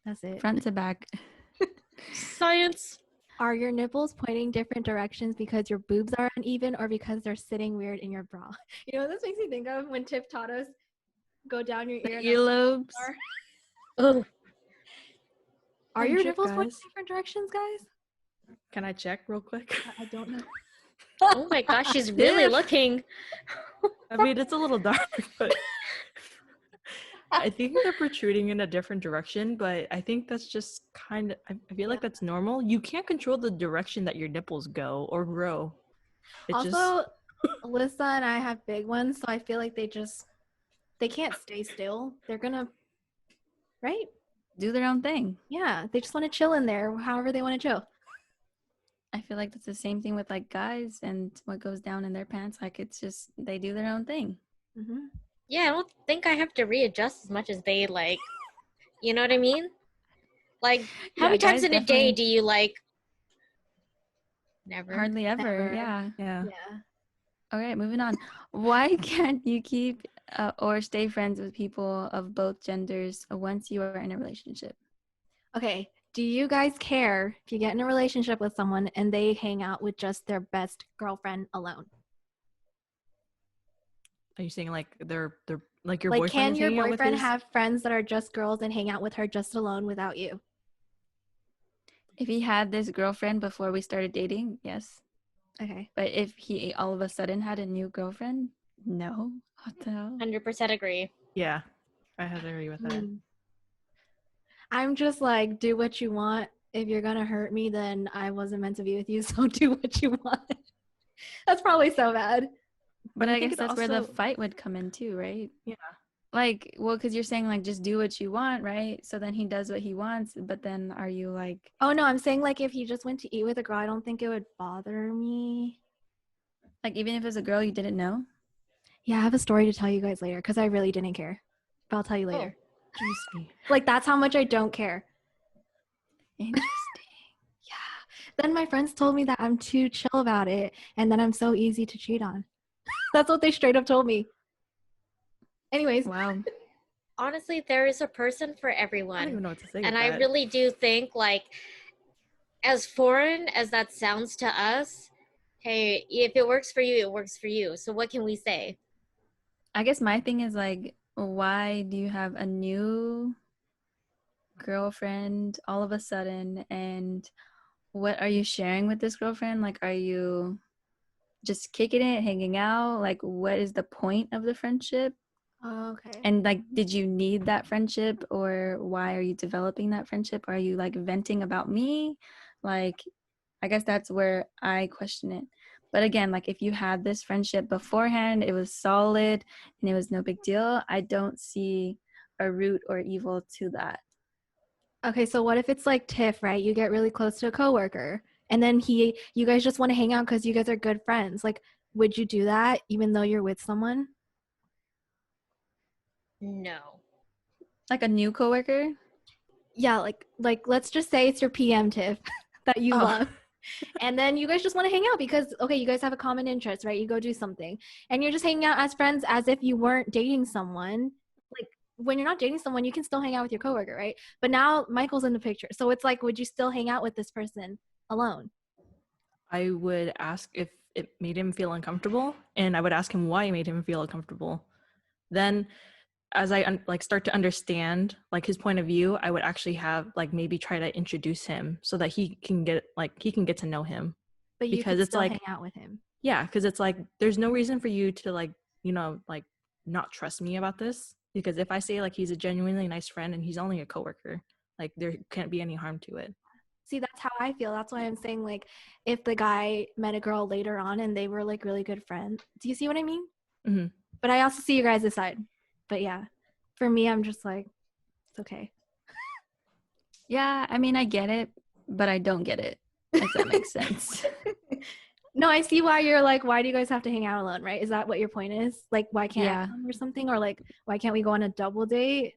that's it.
Front to back.
Science.
Are your nipples pointing different directions because your boobs are uneven or because they're sitting weird in your bra? You know what this makes me think of when Tiff taught us go down your ear.
Earlobes.
Oh,
Are
Can
your
check,
nipples pointing
guys.
different directions, guys?
Can I check real quick?
I don't know.
oh my gosh, she's really
Tiff.
looking.
I mean, it's a little dark, but I think they're protruding in a different direction, but I think that's just kind of, I feel like that's normal. You can't control the direction that your nipples go or grow. It
Also, Alyssa and I have big ones, so I feel like they can't stay still. They're gonna, right?
Do their own thing.
Yeah, they just want to chill in there, however they want to chill.
I feel like that's the same thing with like guys and what goes down in their pants. Like, it's just, they do their own thing.
Mm-hmm.
Yeah, I don't think I have to readjust as much as they like. You know what I mean? Like, how
Yeah,
many times
guys
in a day
definitely-
do you like? Never.
Hardly ever.
Never.
Yeah.
yeah.
Yeah.
All right, moving on. Why can't you keep or stay friends with people of both genders once you are in a relationship?
Okay. Do you guys care if you get in a relationship with someone and they hang out with just their best girlfriend alone?
Are you saying like they're like your
Like,
boyfriend
can
is
your
hanging out with
boyfriend
his?
have friends that are just girls and hang out with her just alone without you?
If he had this girlfriend before we started dating, yes.
Okay.
But if he all of a sudden had a new girlfriend, no. What the hell?
100% agree.
Yeah, I have to agree with that.
I'm just like, do what you want. If you're gonna hurt me, then I wasn't meant to be with you, so do what you want. That's probably so bad.
But I
think
guess
it
that's where the
also-
fight would come in too, right?
Yeah.
Like, well, because you're saying like just do what you want, right? So then he does what he wants, but then are you like,
Oh no, I'm saying like if he just went to eat with a girl, I don't think it would bother me.
even if it's a girl you didn't know?
Yeah, I have a story to tell you guys later because I really didn't care. But I'll tell you later.
Juicy.
Like that's how much I don't care.
Interesting.
Then my friends told me that I'm too chill about it and that I'm so easy to cheat on. That's what they straight up told me. Anyways,
Wow.
Honestly, there is a person for
I don't
everyone.
even know what to say.
And
with
I
that.
really do think, like, as foreign as that sounds to us, hey, if it works for you, it works for you. So what can we say?
I guess my thing is like, why do you have a new girlfriend all of a sudden? And what are you sharing with this girlfriend? Like, are you just kicking it, hanging out? Like, what is the point of the friendship?
okay.
And like, did you need that friendship, or why are you developing that friendship? Are you like venting about me? Like, I guess that's where I question it. But again, like if you had this friendship beforehand, it was solid and it was no big deal, I don't see a root or evil to that.
Okay, so what if it's like Tiff, right? You get really close to a coworker and then you guys just want to hang out because you guys are good friends. Like, would you do that even though you're with someone?
No.
Like a new coworker?
Yeah, like let's just say it's your PM Tiff that you
Oh.
love. And then you guys just want to hang out because okay, you guys have a common interest, right? You go do something. And you're just hanging out as friends as if you weren't dating someone. Like when you're not dating someone, you can still hang out with your coworker, right? But now Michael's in the picture. So it's like, would you still hang out with this person alone?
I would ask if it made him feel uncomfortable, and I would ask him why it made him feel uncomfortable. Then as I like start to understand like his point of view, I would actually have like maybe try to introduce him so that he can get to know him.
But you
Because
could
it's
still
like,
hang out with him.
yeah, because it's like there's no reason for you to like, you know, like not trust me about this. Because if I say like he's a genuinely nice friend and he's only a coworker, like there can't be any harm to it.
See, that's how I feel. That's why I'm saying, like, if the guy met a girl later on and they were like really good friends. Do you see what I mean?
Mm-hmm.
But I also see you guys' side. But yeah, for me, I'm just like, it's okay.
Yeah, I mean, I get it, but I don't get it, if that makes sense.
No, I see why you're like, why do you guys have to hang out alone, right? Is that what your point is? Like, why can't I come or something? Or like, why can't we go on a double date?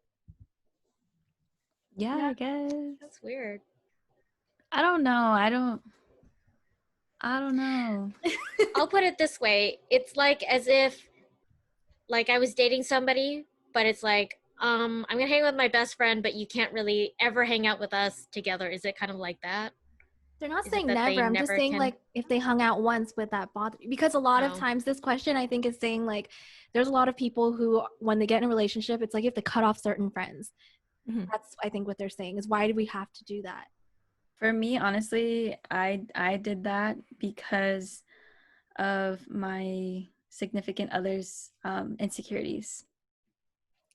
Yeah, I guess.
That's weird.
I don't know. I don't know.
I'll put it this way. It's like as if like I was dating somebody, but it's like, I'm gonna hang with my best friend, but you can't really ever hang out with us together. Is it kind of like that?
They're not
Is it
saying
that they
never. I'm just
never
saying
can-
like if they hung out once, would that bother you? Because a lot of
No.
times this question I think is saying like there's a lot of people who when they get in a relationship, it's like you have to cut off certain friends.
Mm-hmm.
That's I think what they're saying is why do we have to do that?
For me, honestly, I did that because of my significant other's insecurities.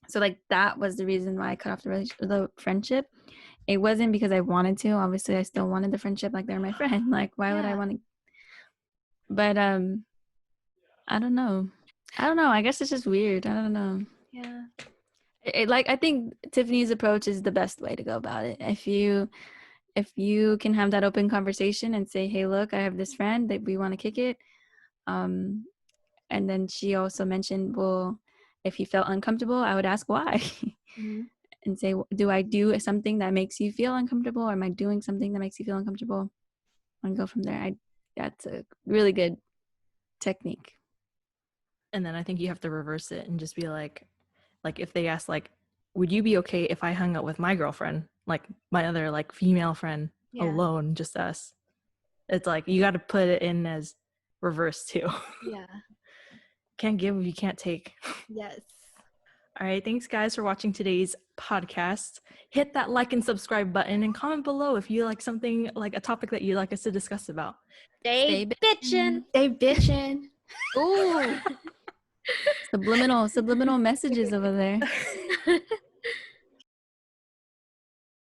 So like that was the reason why I cut off the friendship. It wasn't because I wanted to. Obviously, I still wanted the friendship. Like they're my friend. Like why would I want to? But I don't know. I guess it's just weird. I don't know.
Yeah.
Like I think Tiffany's approach is the best way to go about it. If you can have that open conversation and say, hey, look, I have this friend that we want to kick it. And then she also mentioned, well, if he felt uncomfortable, I would ask why.
Mm-hmm.
And say, do I do something that makes you feel uncomfortable? Or am I doing something that makes you feel uncomfortable? And go from there. That's a really good technique.
And then I think you have to reverse it and just be like if they ask like, would you be okay if I hung out with my girlfriend, like my other like female friend alone, just us? It's like you got to put it in as reverse too.
Yeah.
Can't give, you can't take.
Yes.
All right, thanks guys for watching today's podcast. Hit that like and subscribe button and comment below if you like something like a topic that you'd like us to discuss about.
Stay bitchin'.
Stay bitchin'.
Ooh. Subliminal messages over there.